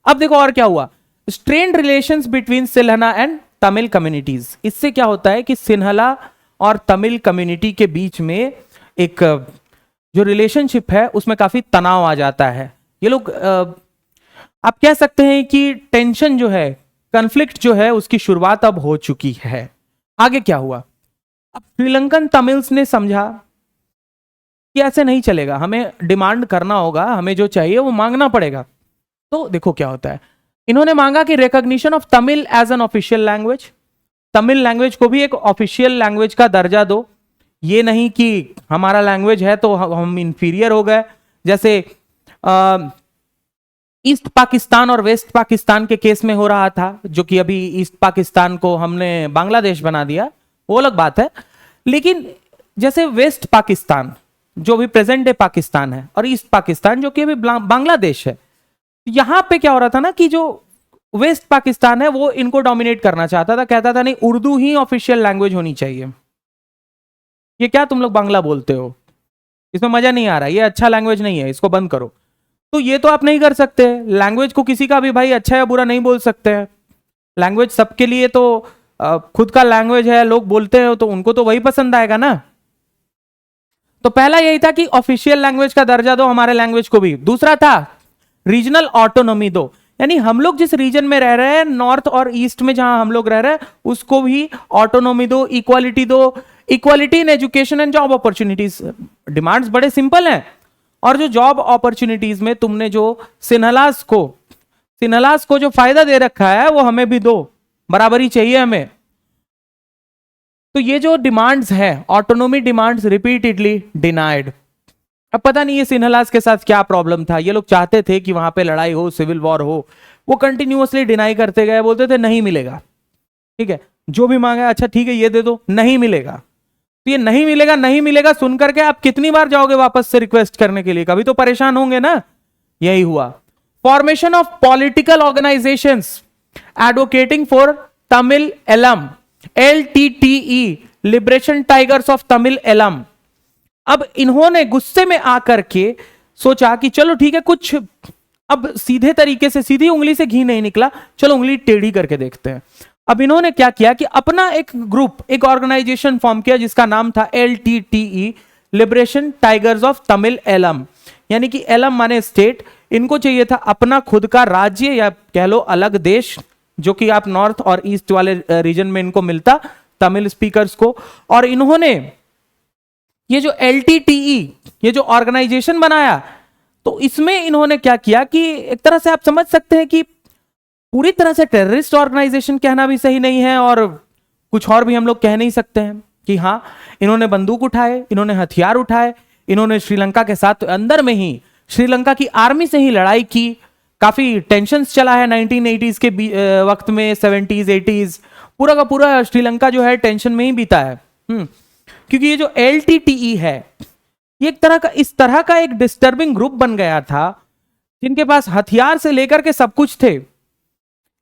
अब देखो और क्या हुआ, strained relations between Sinhala and Tamil communities. इससे क्या होता है कि सिन्हला और तमिल कम्युनिटी के बीच में एक जो रिलेशनशिप है उसमें काफी तनाव आ जाता है। ये लोग आप कह सकते हैं कि टेंशन जो है, कॉन्फ्लिक्ट जो है, उसकी शुरुआत अब हो चुकी है। आगे क्या हुआ, अब श्रीलंकन तमिल्स ने समझा कि ऐसे नहीं चलेगा, हमें डिमांड करना होगा, हमें जो चाहिए वो मांगना पड़ेगा। तो देखो क्या होता है, इन्होंने मांगा कि recognition of Tamil as an official language. Tamil language को भी एक ऑफिशियल लैंग्वेज का दर्जा दो। ये नहीं कि हमारा लैंग्वेज है तो हम इंफीरियर हो गए, जैसे ईस्ट पाकिस्तान और वेस्ट पाकिस्तान के केस में हो रहा था, जो कि अभी ईस्ट पाकिस्तान को हमने बांग्लादेश बना दिया, वो अलग बात है। लेकिन जैसे वेस्ट पाकिस्तान जो भी प्रेजेंट डे पाकिस्तान है और ईस्ट पाकिस्तान जो कि अभी बांग्लादेश है, यहां पे क्या हो रहा था ना कि जो वेस्ट पाकिस्तान है वो इनको डोमिनेट करना चाहता था, कहता था नहीं उर्दू ही ऑफिशियल लैंग्वेज होनी चाहिए। ये क्या तुम लोग बांग्ला बोलते हो, इसमें मजा नहीं आ रहा, ये अच्छा लैंग्वेज नहीं है, इसको बंद करो। तो ये तो आप नहीं कर सकते, लैंग्वेज को किसी का भी भाई अच्छा या बुरा नहीं बोल सकते हैं। लैंग्वेज सबके लिए तो खुद का लैंग्वेज है, लोग बोलते हैं तो उनको तो वही पसंद आएगा ना। तो पहला यही था कि ऑफिशियल लैंग्वेज का दर्जा दो हमारे लैंग्वेज को भी। दूसरा था रीजनल ऑटोनॉमी दो, यानी हम लोग जिस रीजन में रह रहे हैं, नॉर्थ और ईस्ट में जहां हम लोग रह रहे हैं, उसको भी ऑटोनॉमी दो, इक्वालिटी दो, equality in education and job opportunities. Demands बड़े सिंपल हैं। और जो जॉब अपॉर्चुनिटीज में तुमने जो सिन्हलास को जो फायदा दे रखा है वो हमें भी दो, बराबरी चाहिए हमें। तो ये जो डिमांड्स है, ऑटोनॉमी डिमांड्स रिपीटेडली डिनाइड। अब पता नहीं ये सिन्हलास के साथ क्या प्रॉब्लम था, ये लोग चाहते थे कि वहां पे लड़ाई हो, सिविल वॉर हो, वो कंटिन्यूअसली डिनाई करते गए, बोलते थे नहीं मिलेगा, ठीक है, जो भी मांगा अच्छा ठीक है ये दे दो, नहीं मिलेगा। तो ये नहीं मिलेगा नहीं मिलेगा सुन करके आप कितनी बार जाओगे वापस से रिक्वेस्ट करने के लिए, कभी तो परेशान होंगे ना। यही हुआ। Formation of political organisations advocating for Tamil Eelam, LTTE, liberation tigers of Tamil Eelam. अब इन्होंने गुस्से में आकर के सोचा कि चलो ठीक है, कुछ अब सीधे तरीके से, सीधी उंगली से घी नहीं निकला, चलो उंगली टेढ़ी करके देखते हैं। अब इन्होंने क्या किया कि अपना एक ग्रुप, एक ऑर्गेनाइजेशन फॉर्म किया जिसका नाम था LTTE, liberation tigers of Tamil Eelam. यानी कि एलम माने स्टेट, इनको चाहिए था अपना खुद का राज्य या कह लो अलग देश, जो कि आप नॉर्थ और ईस्ट वाले रीजन में इनको मिलता, तमिल स्पीकर्स को। और इन्होंने ये जो LTTE, ये जो ऑर्गेनाइजेशन बनाया, तो इसमें इन्होंने क्या किया कि एक तरह से आप समझ सकते हैं कि पूरी तरह से टेररिस्ट ऑर्गेनाइजेशन कहना भी सही नहीं है और कुछ और भी हम लोग कह नहीं सकते हैं कि हाँ, इन्होंने बंदूक उठाए, इन्होंने हथियार उठाए, इन्होंने श्रीलंका के साथ अंदर में ही श्रीलंका की आर्मी से ही लड़ाई की। काफी टेंशन्स चला है 1980s के वक्त में, 70s 80s पूरा का पूरा श्रीलंका जो है टेंशन में ही बीता है। क्योंकि ये जो LTTE है, ये एक तरह का, इस तरह का एक डिस्टर्बिंग ग्रुप बन गया था, जिनके पास हथियार से लेकर के सब कुछ थे,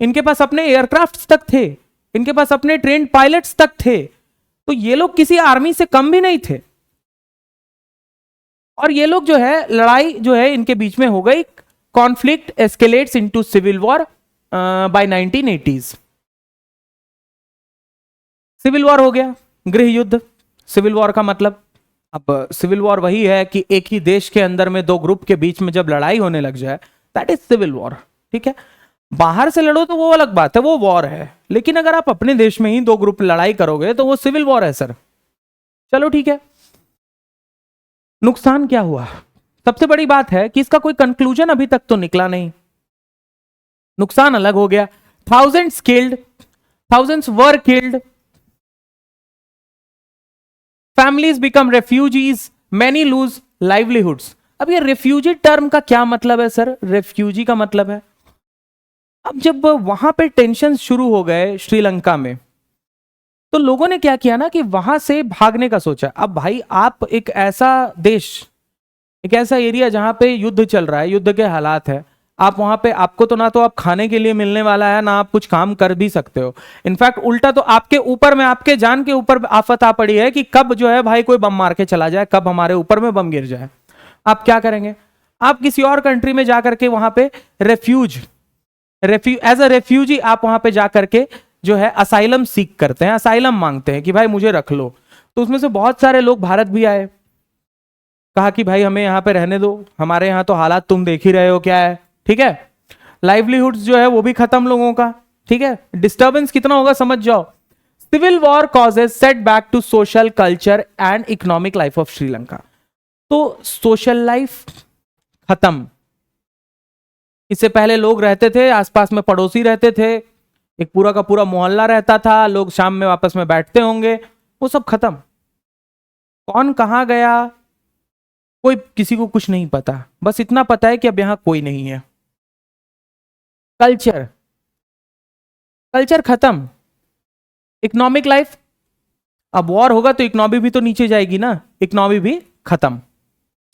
इनके पास अपने एयरक्राफ्ट तक थे, इनके पास अपने ट्रेन पायलट्स तक थे। तो ये लोग किसी आर्मी से कम भी नहीं थे। और ये लोग जो है, लड़ाई जो है इनके बीच में हो गई, conflict escalates into civil war by 1980s। Civil war हो गया, गृह युद्ध। सिविल वॉर का मतलब, अब सिविल वॉर वही है कि एक ही देश के अंदर में दो ग्रुप के बीच में जब लड़ाई होने लग जाए, दैट इज सिविल वॉर, ठीक है। बाहर से लड़ो तो वो अलग बात है, वो वॉर है, लेकिन अगर आप अपने देश में ही दो ग्रुप लड़ाई करोगे तो वो सिविल वॉर है सर। चलो ठीक है। नुकसान क्या हुआ? सबसे बड़ी बात है कि इसका कोई कंक्लूजन अभी तक तो निकला नहीं। नुकसान अलग हो गया, thousands killed, thousands were killed, families become refugees, many lose livelihoods. अब ये रेफ्यूजी टर्म का क्या मतलब है सर? रेफ्यूजी का मतलब है, अब जब वहां पे टेंशन शुरू हो गए श्रीलंका में, तो लोगों ने क्या किया ना कि वहां से भागने का सोचा। अब भाई आप एक ऐसा देश, एक ऐसा एरिया जहां पे युद्ध चल रहा है, युद्ध के हालात है, आप वहां पे, आपको तो ना तो आप खाने के लिए मिलने वाला है, ना आप कुछ काम कर भी सकते हो। इनफैक्ट उल्टा तो आपके ऊपर में, आपके जान के ऊपर आफत आ पड़ी है कि कब जो है भाई कोई बम मार के चला जाए, कब हमारे ऊपर में बम गिर जाए। आप क्या करेंगे? आप किसी और कंट्री में जाकर के वहां पे एज अ रेफ्यूजी आप वहां पे जाकर के जो है असाइलम सीख करते हैं, असाइलम मांगते हैं कि भाई मुझे रख लो। तो उसमें से बहुत सारे लोग भारत भी आए, कहा कि भाई हमें यहाँ पे रहने दो, हमारे यहाँ तो हालात तुम देख ही रहे हो क्या है, ठीक है। लाइवलीहुड्स जो है वो भी खत्म लोगों का, ठीक है। डिस्टर्बेंस कितना होगा समझ जाओ। Civil war causes setback to social culture and economic life of Sri Lanka. तो सोशल लाइफ खत्म। इससे पहले लोग रहते थे, आसपास में पड़ोसी रहते थे, एक पूरा का पूरा मोहल्ला रहता था, लोग शाम में आपस में बैठते होंगे, वो सब खत्म। कौन कहां गया कोई किसी को कुछ नहीं पता, बस इतना पता है कि अब यहां कोई नहीं है। कल्चर खत्म। इकोनॉमिक लाइफ, अब वॉर होगा तो इकोनॉमी भी तो नीचे जाएगी ना, इकोनॉमी भी खत्म।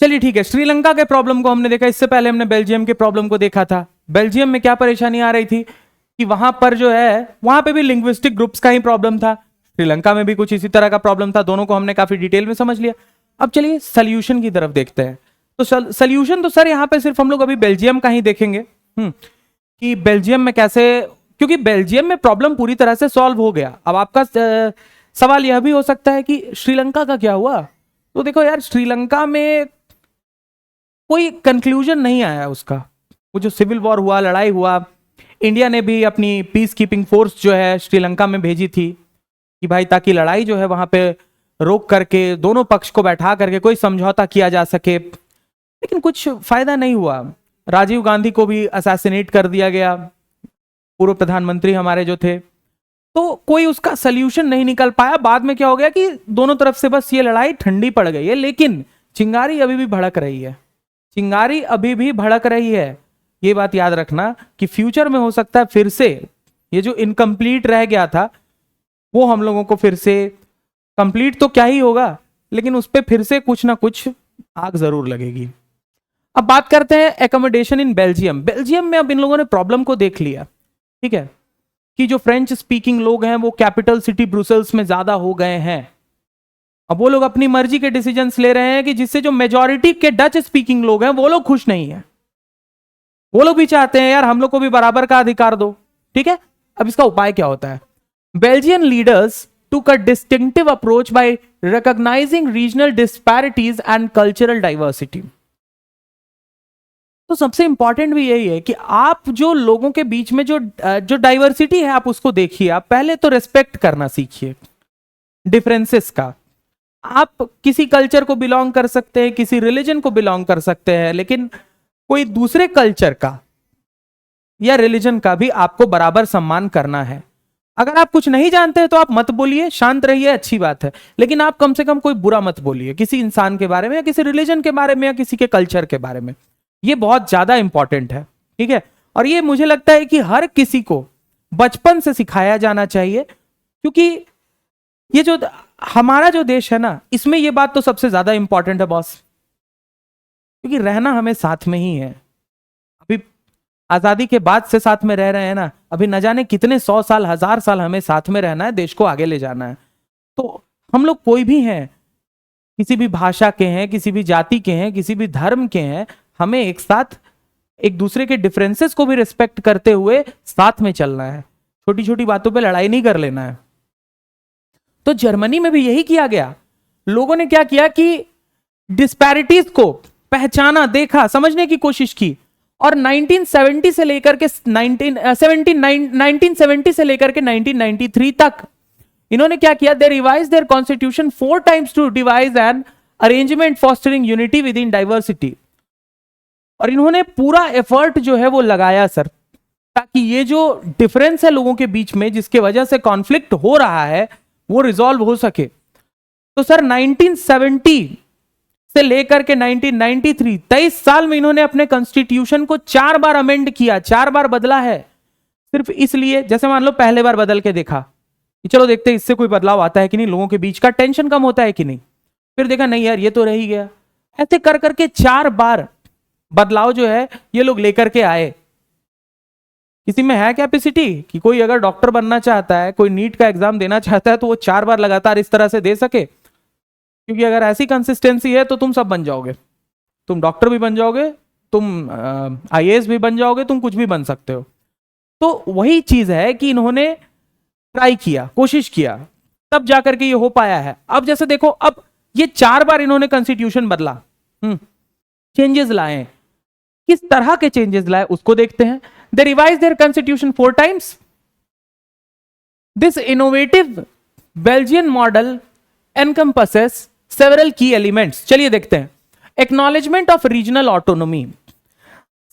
चलिए ठीक है, श्रीलंका के प्रॉब्लम को हमने देखा। इससे पहले हमने बेल्जियम के प्रॉब्लम को देखा था। बेल्जियम में क्या परेशानी आ रही थी कि वहां पर जो है, वहां पे भी लिंग्विस्टिक ग्रुप्स का ही प्रॉब्लम था, श्रीलंका में भी कुछ इसी तरह का प्रॉब्लम था। दोनों को हमने काफी डिटेल में समझ लिया। अब चलिए सोल्यूशन की तरफ देखते हैं। तो सोल्यूशन तो सर यहाँ पे सिर्फ हम लोग अभी बेल्जियम का ही देखेंगे कि बेल्जियम में कैसे, क्योंकि बेल्जियम में प्रॉब्लम पूरी तरह से सॉल्व हो गया। अब आपका सवाल यह भी हो सकता है कि श्रीलंका का क्या हुआ? तो देखो यार, श्रीलंका में कोई कंक्लूजन नहीं आया उसका। वो जो सिविल वॉर हुआ, लड़ाई हुआ, इंडिया ने भी अपनी पीस कीपिंग फोर्स जो है श्रीलंका में भेजी थी कि भाई ताकि लड़ाई जो है वहां पे रोक करके दोनों पक्ष को बैठा करके कोई समझौता किया जा सके, लेकिन कुछ फायदा नहीं हुआ। राजीव गांधी को भी असैसिनेट कर दिया गया, पूर्व प्रधानमंत्री हमारे जो थे, तो कोई उसका सल्यूशन नहीं निकल पाया। बाद में क्या हो गया कि दोनों तरफ से बस ये लड़ाई ठंडी पड़ गई है, लेकिन चिंगारी अभी भी भड़क रही है, चिंगारी अभी भी भड़क रही है। ये बात याद रखना कि फ्यूचर में हो सकता है फिर से ये जो इनकम्प्लीट रह गया था वो हम लोगों को फिर से, कंप्लीट तो क्या ही होगा, लेकिन उस पर फिर से कुछ ना कुछ आग जरूर लगेगी। अब बात करते हैं एकोमोडेशन इन बेल्जियम। बेल्जियम में अब इन लोगों ने प्रॉब्लम को देख लिया, ठीक है, कि जो फ्रेंच स्पीकिंग लोग हैं वो कैपिटल सिटी ब्रुसेल्स में ज्यादा हो गए हैं। अब वो लोग अपनी मर्जी के डिसीजंस ले रहे हैं कि जिससे जो मेजॉरिटी के डच स्पीकिंग लोग हैं वो लोग खुश नहीं है। वो लोग भी चाहते हैं यार हम लोग को भी बराबर का अधिकार दो, ठीक है। अब इसका उपाय क्या होता है? Belgian leaders took a distinctive approach by recognizing regional disparities and cultural diversity. तो सबसे इंपॉर्टेंट भी यही है कि आप जो लोगों के बीच में जो डाइवर्सिटी है आप उसको देखिए, आप पहले तो रेस्पेक्ट करना सीखिए डिफरेंसेस का। आप किसी कल्चर को बिलोंग कर सकते हैं, किसी रिलीजन को बिलोंग कर सकते हैं, लेकिन कोई दूसरे कल्चर का या रिलीजन का भी आपको बराबर सम्मान करना है। अगर आप कुछ नहीं जानते हैं तो आप मत बोलिए, शांत रहिए, अच्छी बात है, लेकिन आप कम से कम कोई बुरा मत बोलिए किसी इंसान के बारे में या किसी रिलीजन के बारे में या किसी के कल्चर के बारे में। ये बहुत ज्यादा इंपॉर्टेंट है, ठीक है। और ये मुझे लगता है कि हर किसी को बचपन से सिखाया जाना चाहिए, क्योंकि ये जो हमारा जो देश है ना, इसमें ये बात तो सबसे ज्यादा इंपॉर्टेंट है बॉस, क्योंकि रहना हमें साथ में ही है। अभी आजादी के बाद से साथ में रह रहे हैं ना, अभी न जाने कितने 100 साल 1000 साल हमें साथ में रहना है, देश को आगे ले जाना है। तो हम लोग कोई भी हैं, किसी भी भाषा के हैं, किसी भी जाति के हैं, किसी भी धर्म के हैं, हमें एक साथ एक दूसरे के डिफरेंसेस को भी रिस्पेक्ट करते हुए साथ में चलना है। छोटी छोटी बातों पे लड़ाई नहीं कर लेना है। तो जर्मनी में भी यही किया गया। लोगों ने क्या किया कि डिस्पैरिटीज को पहचाना, देखा, समझने की कोशिश की, और 1970 से लेकर के 1970 से लेकर के 1993 तक इन्होंने क्या किया? They revise their constitution 4 times to devise an arrangement fostering unity within diversity. और इन्होंने पूरा एफर्ट जो है वो लगाया सर, ताकि ये जो डिफरेंस है लोगों के बीच में, जिसके वजह से कॉन्फ्लिक्ट हो रहा है, वो रिजॉल्व हो सके। तो सर 1970 से लेकर के 1993 23 साल में इन्होंने अपने कॉन्स्टिट्यूशन को 4 बार अमेंड किया, 4 बार बदला है। सिर्फ इसलिए, जैसे मान लो पहले बार बदल के देखा कि चलो देखते हैं इससे कोई बदलाव आता है कि नहीं, लोगों के बीच का टेंशन कम होता है कि नहीं। फिर देखा नहीं यार ये तो रह ही गया। ऐसे कर करके 4 बार बदलाव जो है ये लोग लेकर के आए। किसी में है कैपेसिटी कि कोई अगर डॉक्टर बनना चाहता है, कोई नीट का एग्जाम देना चाहता है, तो वो 4 बार लगातार इस तरह से दे सके? क्योंकि अगर ऐसी कंसिस्टेंसी है तो तुम सब बन जाओगे, तुम डॉक्टर भी बन जाओगे, तुम आईएएस भी बन जाओगे, तुम कुछ भी बन सकते हो। तो वही चीज है कि इन्होंने ट्राई किया, कोशिश किया, तब जाकर के ये हो पाया है। अब जैसे देखो, अब ये 4 बार इन्होंने कॉन्स्टिट्यूशन बदला, चेंजेस लाए। किस तरह के चेंजेस लाए उसको देखते हैं। They revise their constitution 4 times. This innovative Belgian model encompasses several key elements. चलिए देखते हैं। Acknowledgement of regional autonomy.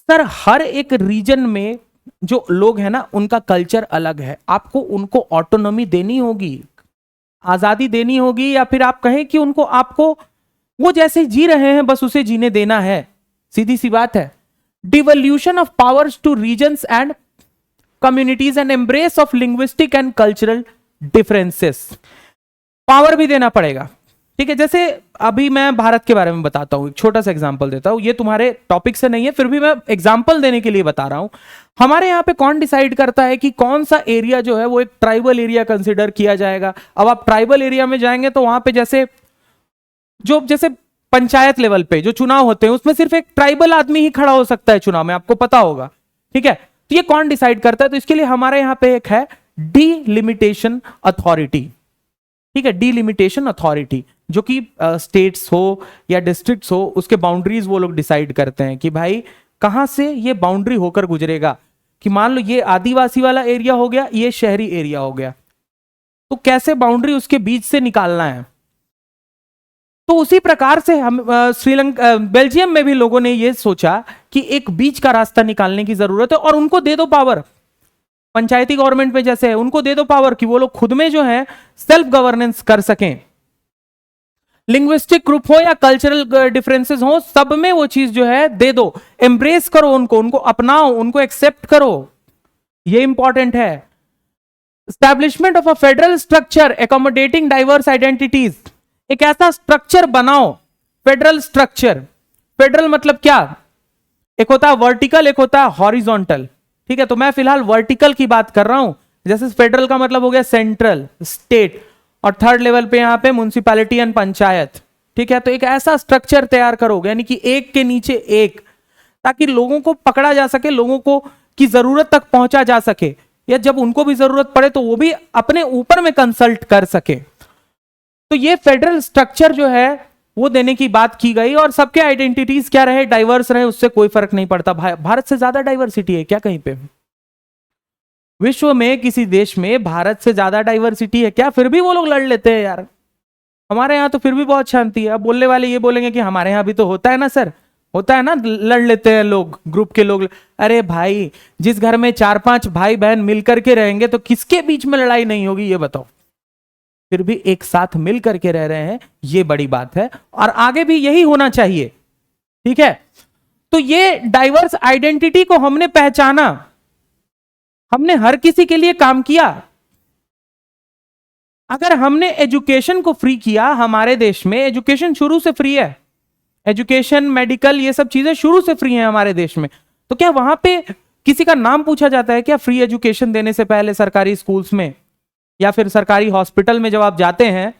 Sir हर एक रीजन में जो लोग हैं ना, उनका कल्चर अलग है, आपको उनको ऑटोनोमी देनी होगी, आजादी देनी होगी, या फिर आप कहें कि उनको, आपको वो जैसे जी रहे हैं बस उसे जीने देना है। सीधी सी बात है। Devolution of powers two reasons and communities and embrace of linguistic and cultural differences. Power भी देना पड़ेगा, ठीक है। जैसे अभी मैं भारत के बारे में बताता हूं, एक छोटा सा एग्जांपल देता हूं। ये तुम्हारे टॉपिक से नहीं है, फिर भी मैं एग्जांपल देने के लिए बता रहा हूं। हमारे यहां पे कौन डिसाइड करता है कि कौन सा एरिया जो है वो एक ट्राइबल एरिया कंसिडर किया जाएगा? अब आप ट्राइबल एरिया में जाएंगे तो वहां पे जैसे पंचायत लेवल पे जो चुनाव होते हैं उसमें सिर्फ एक ट्राइबल आदमी ही खड़ा हो सकता है चुनाव में, आपको पता होगा, ठीक है। तो ये कौन डिसाइड करता है? तो इसके लिए हमारे यहां पे एक है डीलिमिटेशन अथॉरिटी, ठीक है। डीलिमिटेशन अथॉरिटी, जो कि स्टेट्स हो या डिस्ट्रिक्ट्स हो, उसके बाउंड्रीज वो लोग डिसाइड करते हैं कि भाई कहां से ये बाउंड्री होकर गुजरेगा, कि मान लो ये आदिवासी वाला एरिया हो गया, ये शहरी एरिया हो गया, तो कैसे बाउंड्री उसके बीच से निकालना है। तो उसी प्रकार से हम श्रीलंका बेल्जियम में भी लोगों ने ये सोचा कि एक बीच का रास्ता निकालने की जरूरत है, और उनको दे दो पावर, पंचायती गवर्नमेंट में जैसे है उनको दे दो पावर कि वो लोग खुद में जो है सेल्फ गवर्नेंस कर सकें। लिंग्विस्टिक ग्रुप हो या कल्चरल डिफरेंसेस हो, सब में वो चीज जो है दे दो, एम्ब्रेस करो उनको, उनको अपनाओ, उनको एक्सेप्ट करो, ये इंपॉर्टेंट है। Establishment of a federal structure accommodating diverse identities, एक ऐसा स्ट्रक्चर बनाओ, फेडरल स्ट्रक्चर। फेडरल मतलब क्या, एक होता है वर्टिकल, एक होता है हॉरिजॉन्टल, ठीक है। तो मैं फिलहाल वर्टिकल की बात कर रहा हूं, जैसे फेडरल का मतलब हो गया सेंट्रल स्टेट, और थर्ड लेवल पे यहां पे म्युनिसिपैलिटी एंड पंचायत, ठीक है। तो एक ऐसा स्ट्रक्चर तैयार करोगे, यानी कि एक के नीचे एक, ताकि लोगों को पकड़ा जा सके, लोगों को की जरूरत तक पहुंचा जा सके, या जब उनको भी जरूरत पड़े तो वो भी अपने ऊपर में कंसल्ट कर सके। तो ये फेडरल स्ट्रक्चर जो है वो देने की बात की गई, और सबके आइडेंटिटीज क्या रहे, डाइवर्स रहे, उससे कोई फर्क नहीं पड़ता। भारत से ज्यादा डाइवर्सिटी है क्या कहीं पे, विश्व में किसी देश में भारत से ज्यादा डाइवर्सिटी है क्या? फिर भी वो लोग लड़ लेते हैं यार, हमारे यहाँ तो फिर भी बहुत शांति है। अब बोलने वाले ये बोलेंगे कि हमारे यहाँ भी तो होता है ना सर, होता है ना, लड़ लेते हैं लोग, ग्रुप के लोग। अरे भाई, जिस घर में 4-5 भाई बहन मिलकर के रहेंगे तो किसके बीच में लड़ाई नहीं होगी, ये बताओ। फिर भी एक साथ मिल करके रह रहे हैं, ये बड़ी बात है, और आगे भी यही होना चाहिए, ठीक है। तो ये डाइवर्स आइडेंटिटी को हमने पहचाना, हमने हर किसी के लिए काम किया। अगर हमने एजुकेशन को फ्री किया, हमारे देश में एजुकेशन शुरू से फ्री है, एजुकेशन, मेडिकल, ये सब चीजें शुरू से फ्री हैं हमारे देश में, तो क्या वहां पे किसी का नाम पूछा जाता है क्या फ्री एजुकेशन देने से पहले सरकारी स्कूल्स में या फिर सरकारी हॉस्पिटल में जब आप जाते हैं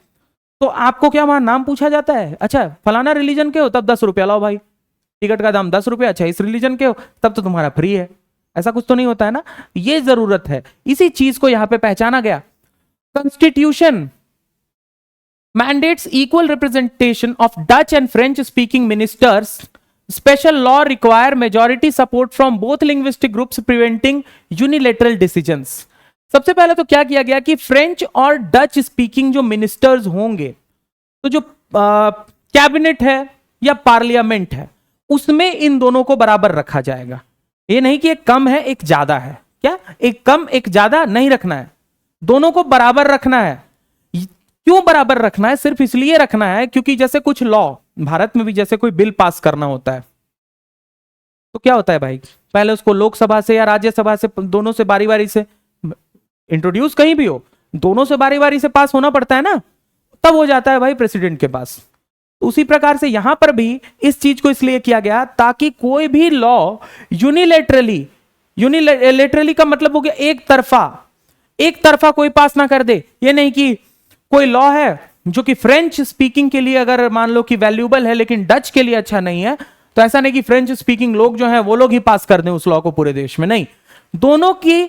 तो आपको क्या वहां नाम पूछा जाता है? अच्छा फलाना रिलीजन के हो तब 10 रुपया लाओ भाई, टिकट का दाम 10 रुपया, अच्छा इस रिलीजन के हो तब तो तुम्हारा फ्री है, ऐसा कुछ तो नहीं होता है ना। ये जरूरत है, इसी चीज को यहां पे पहचाना गया। Constitution mandates equal representation of Dutch and French speaking ministers. Special law require majority support from both linguistic groups preventing unilateral decisions. सबसे पहले तो क्या किया गया कि फ्रेंच और डच स्पीकिंग जो मिनिस्टर्स होंगे, तो जो कैबिनेट है या पार्लियामेंट है उसमें इन दोनों को बराबर रखा जाएगा। ये नहीं कि एक कम है एक ज्यादा है, क्या एक कम एक ज्यादा नहीं रखना है, दोनों को बराबर रखना है। क्यों बराबर रखना है? सिर्फ इसलिए रखना है क्योंकि जैसे कुछ लॉ भारत में भी, जैसे कोई बिल पास करना होता है तो क्या होता है भाई, पहले उसको लोकसभा से या राज्यसभा से, दोनों से बारी बारी से इंट्रोड्यूस, कहीं भी हो दोनों से बारी बारी से पास होना पड़ता है ना, तब हो जाता है भाई प्रेसिडेंट के पास। उसी प्रकार से यहां पर भी इस चीज को इसलिए किया गया ताकि कोई भी लॉ यूनिलेटरली का मतलब हो गया एक तरफा कोई पास ना कर दे। ये नहीं कि कोई लॉ है जो कि फ्रेंच स्पीकिंग के लिए अगर मान लो कि वैल्यूएबल है लेकिन डच के लिए अच्छा नहीं है, तो ऐसा नहीं कि फ्रेंच स्पीकिंग लोग जो हैं वो लोग ही पास कर दें उस लॉ को पूरे देश में, नहीं, दोनों की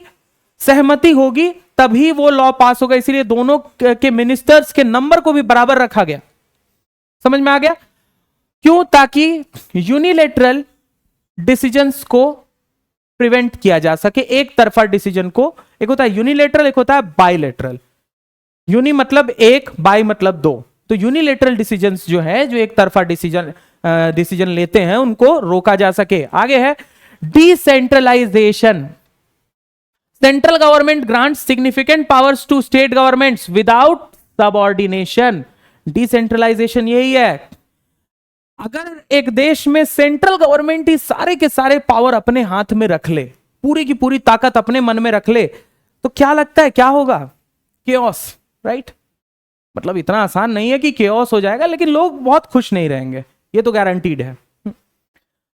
सहमति होगी तभी वो लॉ पास होगा। इसीलिए दोनों के मिनिस्टर्स के नंबर को भी बराबर रखा गया। समझ में आ गया? क्यों? ताकि यूनिलेटरल डिसीजंस को प्रिवेंट किया जा सके, एक तरफा डिसीजन को। एक होता है यूनिलेटरल, एक होता है बाइलेटरल। यूनि मतलब एक, बाई मतलब दो। तो यूनिलेटरल डिसीजंस जो है, जो एक तरफा डिसीजन लेते हैं, उनको रोका जा सके। आगे है decentralisation. Central government grants significant powers to state governments without subordination. Decentralisation यही है, अगर एक देश में सेंट्रल गवर्नमेंट ही सारे के सारे पावर अपने हाथ में रख ले, पूरी की पूरी ताकत अपने मन में रख ले, तो क्या लगता है क्या होगा? Chaos, right? मतलब इतना आसान नहीं है कि केओस हो जाएगा, लेकिन लोग बहुत खुश नहीं रहेंगे, ये तो गारंटीड है।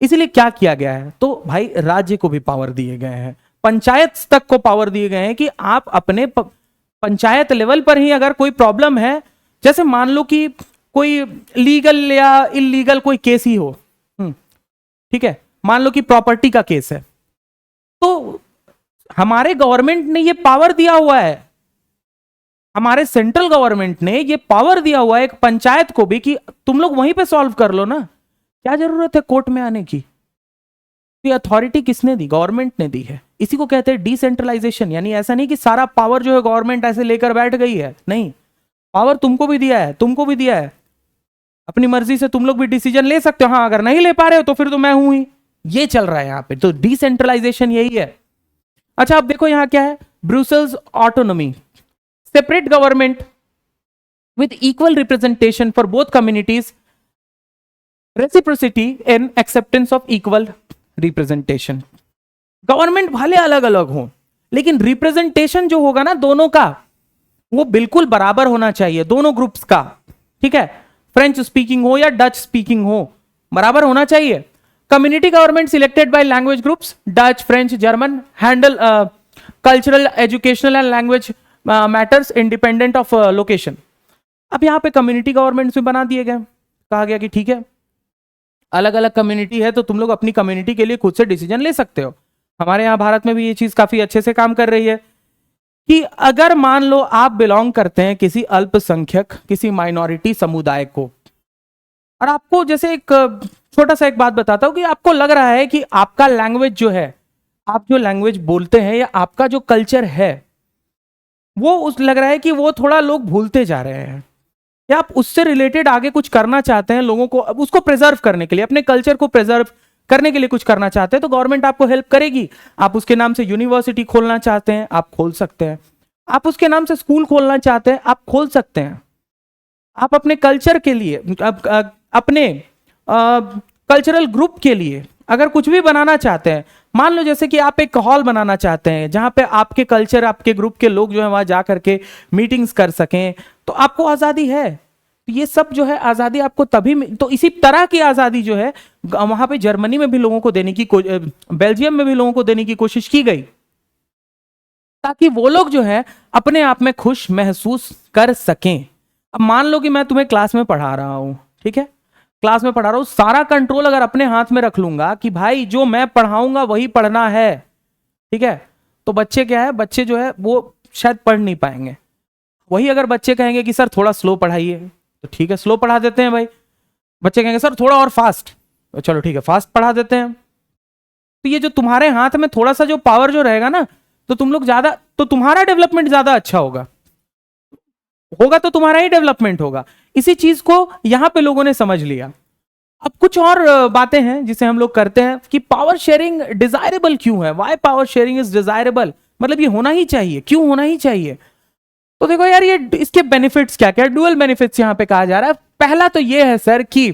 इसलिए क्या किया गया है? तो भाई राज्य को भी पावर दिए गए हैं, पंचायत तक को पावर दिए गए हैं कि आप अपने पंचायत लेवल पर ही अगर कोई प्रॉब्लम है, जैसे मान लो कि कोई लीगल या इलीगल कोई केस ही हो, ठीक है, मान लो कि प्रॉपर्टी का केस है, तो हमारे गवर्नमेंट ने ये पावर दिया हुआ है, हमारे सेंट्रल गवर्नमेंट ने ये पावर दिया हुआ है एक पंचायत को भी कि तुम लोग वहीं पे सॉल्व कर लो ना, क्या जरूरत है कोर्ट में आने की? तो ये अथॉरिटी किसने दी? गवर्नमेंट ने दी है। इसी को कहते हैं डिसेंट्रलाइजेशन। यानी ऐसा नहीं कि सारा पावर जो है गवर्नमेंट ऐसे लेकर बैठ गई है, नहीं, पावर तुमको भी दिया है, तुमको भी दिया है। अपनी मर्जी से तुम लोग भी डिसीजन ले सकते हो। हाँ, अगर नहीं ले पा रहे हो तो फिर तो मैं हूं ही। ये चल रहा है यहाँ पे, तो डिसेंट्रलाइजेशन यही है। अच्छा, अब देखो यहाँ क्या है, Brussels autonomy, separate government with equal representation for both communities, reciprocity and acceptance of equal representation। Government भले अलग अलग हो, लेकिन रिप्रेजेंटेशन जो होगा ना दोनों का, वो बिल्कुल बराबर होना चाहिए, दोनों ग्रुप्स का। ठीक है, फ्रेंच स्पीकिंग हो या डच स्पीकिंग हो, बराबर होना चाहिए। Community government selected by language groups, Dutch, French, German, handle cultural, educational and language matters independent of location. अब यहाँ पे कम्युनिटी गवर्नमेंट में बना दिए गए, कहा गया कि ठीक है, अलग अलग कम्युनिटी है तो तुम लोग अपनी कम्युनिटी के लिए खुद से डिसीजन ले सकते हो। हमारे यहाँ भारत में भी ये चीज काफी अच्छे से काम कर रही है कि अगर मान लो आप बिलोंग करते हैं किसी अल्पसंख्यक, किसी माइनॉरिटी समुदाय को, और आपको जैसे एक छोटा सा एक बात बताता हूं कि आपको लग रहा है कि आपका लैंग्वेज जो है, आप जो लैंग्वेज बोलते हैं या आपका जो कल्चर है, वो उस लग रहा है कि वो थोड़ा लोग भूलते जा रहे हैं, या आप उससे रिलेटेड आगे कुछ करना चाहते हैं, लोगों को उसको प्रिजर्व करने के लिए, अपने कल्चर को प्रिजर्व करने के लिए कुछ करना चाहते हैं, तो गवर्नमेंट आपको हेल्प करेगी। आप उसके नाम से यूनिवर्सिटी खोलना चाहते हैं, आप खोल सकते हैं। आप उसके नाम से स्कूल खोलना चाहते हैं, आप खोल सकते हैं। आप अपने कल्चर के लिए, अपने कल्चरल ग्रुप के लिए अगर कुछ भी बनाना चाहते हैं, मान लो जैसे कि आप एक हॉल बनाना चाहते हैं जहां पे आपके कल्चर, आपके ग्रुप के लोग जो है वहां जा करके मीटिंग्स कर सकें, तो आपको आजादी है। ये सब जो है आजादी आपको तभी, तो इसी तरह की आजादी जो है वहां पे जर्मनी में भी लोगों को देने की, बेल्जियम में भी लोगों को देने की कोशिश की गई, ताकि वो लोग जो है अपने आप में खुश महसूस कर सकें। अब मान लो कि मैं तुम्हें क्लास में पढ़ा रहा हूं, ठीक है, क्लास में पढ़ा रहा हूं, सारा कंट्रोल अगर अपने हाथ में रख लूंगा कि भाई जो मैं पढ़ाऊंगा वही पढ़ना है, ठीक है, तो बच्चे क्या है, बच्चे जो है वो शायद पढ़ नहीं पाएंगे। वही अगर बच्चे कहेंगे कि सर थोड़ा स्लो पढ़ाइए, तो ठीक है स्लो पढ़ा देते हैं भाई। बच्चे कहेंगे सर थोड़ा और फास्ट, तो चलो ठीक है फास्ट पढ़ा देते हैं। तो ये जो तुम्हारे हाथ में थोड़ा सा जो पावर जो रहेगा ना, तो तुम लोग ज्यादा, तो तुम्हारा डेवलपमेंट ज्यादा अच्छा होगा, तो तुम्हारा ही डेवलपमेंट होगा। इसी चीज को यहां पे लोगों ने समझ लिया। अब कुछ और बातें हैं जिसे हम लोग करते हैं कि पावर शेयरिंग डिजायरेबल क्यों है, why power sharing is desirable, मतलब ये होना ही चाहिए, क्यों होना ही चाहिए। तो देखो यार, ये इसके बेनिफिट्स क्या क्या, डुअल बेनिफिट्स यहां पे कहा जा रहा है। पहला तो ये है सर कि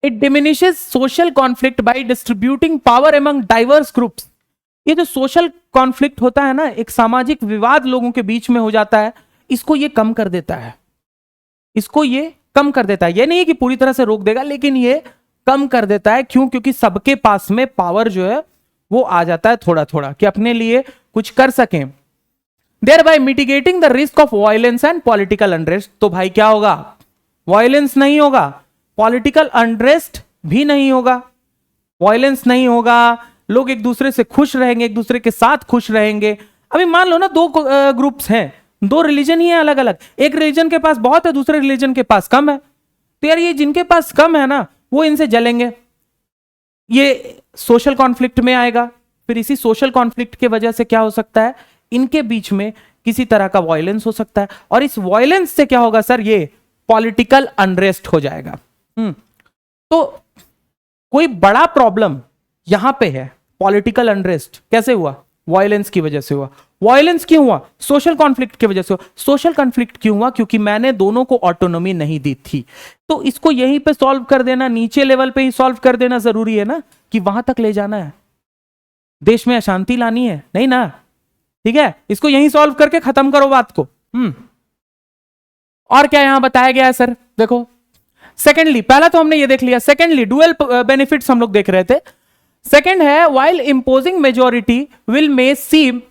it diminishes social conflict by distributing power among diverse groups. ये जो सोशल कॉन्फ्लिक्ट होता है ना, एक सामाजिक विवाद लोगों के बीच में हो जाता है, इसको ये कम कर देता है, इसको ये कम कर देता है। ये नहीं है कि पूरी तरह से रोक देगा, लेकिन ये कम कर देता है। क्यों? क्योंकि सबके पास में पावर जो है वो आ जाता है थोड़ा थोड़ा, कि अपने लिए कुछ कर सकें। thereby mitigating the risk of violence and political unrest। तो भाई क्या होगा, वायलेंस नहीं होगा, पॉलिटिकल अनरेस्ट भी नहीं होगा, वायलेंस नहीं होगा, लोग एक दूसरे से खुश रहेंगे, एक दूसरे के साथ खुश रहेंगे। अभी मान लो ना दो ग्रुप्स हैं, दो रिलीजन ही है अलग अलग, एक रिलीजन के पास बहुत है, दूसरे रिलीजन के पास कम है, तो यार ये जिनके पास कम है ना वो इनसे जलेंगे, ये सोशल कॉन्फ्लिक्ट में आएगा। फिर इसी सोशल कॉन्फ्लिक्ट के वजह से क्या हो सकता है, इनके बीच में किसी तरह का वायलेंस हो सकता है, और इस वायलेंस से क्या होगा सर, ये पॉलिटिकल अनरेस्ट हो जाएगा। तो कोई बड़ा प्रॉब्लम यहां पे है, पॉलिटिकल अनरेस्ट कैसे हुआ, वायलेंस की वजह से हुआ। वायलेंस क्यों हुआ, सोशल कॉन्फ्लिक्ट की वजह से हुआ। सोशल कॉन्फ्लिक्ट क्यों हुआ, क्योंकि मैंने दोनों को ऑटोनॉमी नहीं दी थी। तो इसको यहीं पे सॉल्व कर देना, नीचे लेवल पे ही सॉल्व कर देना जरूरी है ना, कि वहां तक ले जाना है, देश में अशांति लानी है नहीं ना, ठीक है, इसको यहीं सॉल्व करके खत्म करो बात को। और क्या यहां बताया गया है सर, देखो सेकेंडली, पहला तो हमने ये देख लिया, सेकेंडली डुअल बेनिफिट्स हम लोग देख रहे थे। सेकेंड है, while imposing majority will may seem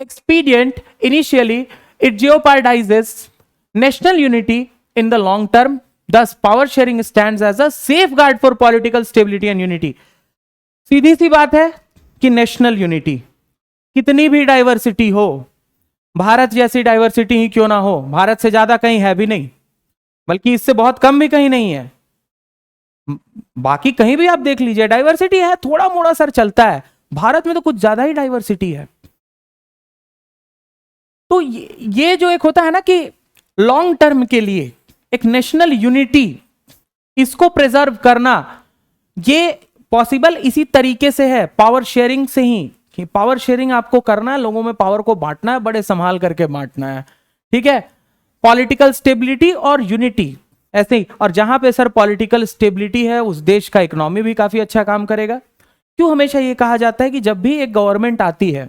expedient initially, it jeopardizes national unity in the long term. Thus, power sharing stands as a safeguard for political stability and unity. सीधी सी बात है कि नेशनल यूनिटी, कितनी भी diversity हो, भारत जैसी diversity ही क्यों ना हो, भारत से ज्यादा कहीं है भी नहीं, बल्कि इससे बहुत कम भी कहीं नहीं है, बाकी कहीं भी आप देख लीजिए डाइवर्सिटी है, थोड़ा मोड़ा सर चलता है, भारत में तो कुछ ज्यादा ही डाइवर्सिटी है। तो ये जो एक होता है ना कि लॉन्ग टर्म के लिए एक नेशनल यूनिटी, इसको प्रिजर्व करना, ये पॉसिबल इसी तरीके से है, पावर शेयरिंग से ही। कि पावर शेयरिंग आपको करना है, लोगों में पावर को बांटना है, बड़े संभाल करके बांटना है, ठीक है। पॉलिटिकल स्टेबिलिटी और यूनिटी ऐसे ही। और जहां पे सर पॉलिटिकल स्टेबिलिटी है, उस देश का इकोनॉमी भी काफी अच्छा काम करेगा। क्यों हमेशा ये कहा जाता है कि जब भी एक गवर्नमेंट आती है,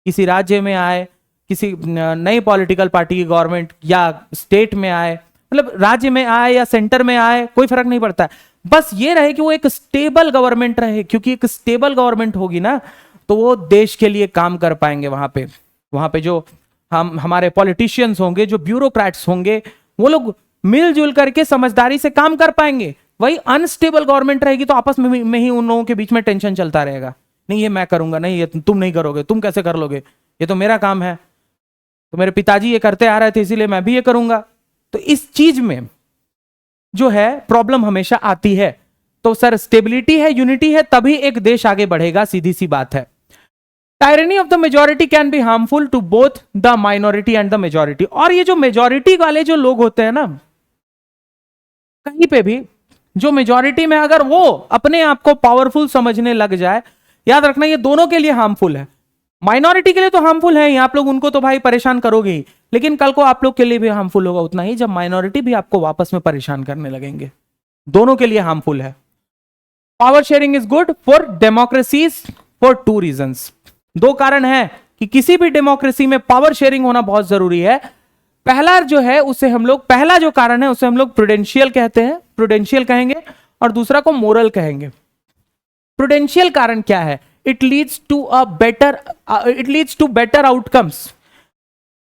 किसी राज्य में आए, किसी नई पॉलिटिकल पार्टी की गवर्नमेंट, या स्टेट में आए, मतलब राज्य में आए या सेंटर में आए, कोई फर्क नहीं पड़ता है, बस ये रहे कि वो एक स्टेबल गवर्नमेंट रहे। क्योंकि एक स्टेबल गवर्नमेंट होगी ना, तो वो देश के लिए काम कर पाएंगे। वहां पे जो हमारे पॉलिटिशियंस होंगे, जो ब्यूरोक्रेट्स होंगे, वो लोग मिलजुल करके समझदारी से काम कर पाएंगे। वही अनस्टेबल गवर्नमेंट रहेगी तो आपस में ही उन लोगों के बीच में टेंशन चलता रहेगा, नहीं ये मैं करूंगा, नहीं ये तुम नहीं करोगे, तुम कैसे कर लोगे, ये तो मेरा काम है, तो मेरे पिताजी ये करते आ रहे थे इसीलिए मैं भी ये करूंगा। तो इस चीज में जो है प्रॉब्लम हमेशा आती है। तो सर स्टेबिलिटी है, यूनिटी है, तभी एक देश आगे बढ़ेगा, सीधी सी बात है। Tyranny of the majority can be harmful to both the minority and the majority. और ये जो मेजोरिटी वाले जो लोग होते हैं ना, कहीं पे भी जो मेजोरिटी में अगर वो अपने आप को पावरफुल समझने लग जाए, याद रखना ये दोनों के लिए हार्मफुल है। माइनॉरिटी के लिए तो हार्मफुल है ही, आप लोग उनको तो भाई परेशान करोगे ही, लेकिन कल को आप लोग के लिए भी हार्मफुल होगा उतना ही, जब माइनॉरिटी भी आपको वापस में परेशान करने लगेंगे। दोनों के लिए हार्मफुल है। Power sharing is good for democracies for two reasons. दो कारण है कि किसी भी डेमोक्रेसी में पावर शेयरिंग होना बहुत जरूरी है। पहला जो है उसे हम लोग, पहला जो कारण है उसे हम लोग प्रूडेंशियल कहते हैं, प्रूडेंशियल कहेंगे, और दूसरा को मोरल कहेंगे। प्रूडेंशियल कारण क्या है? It leads to better outcomes.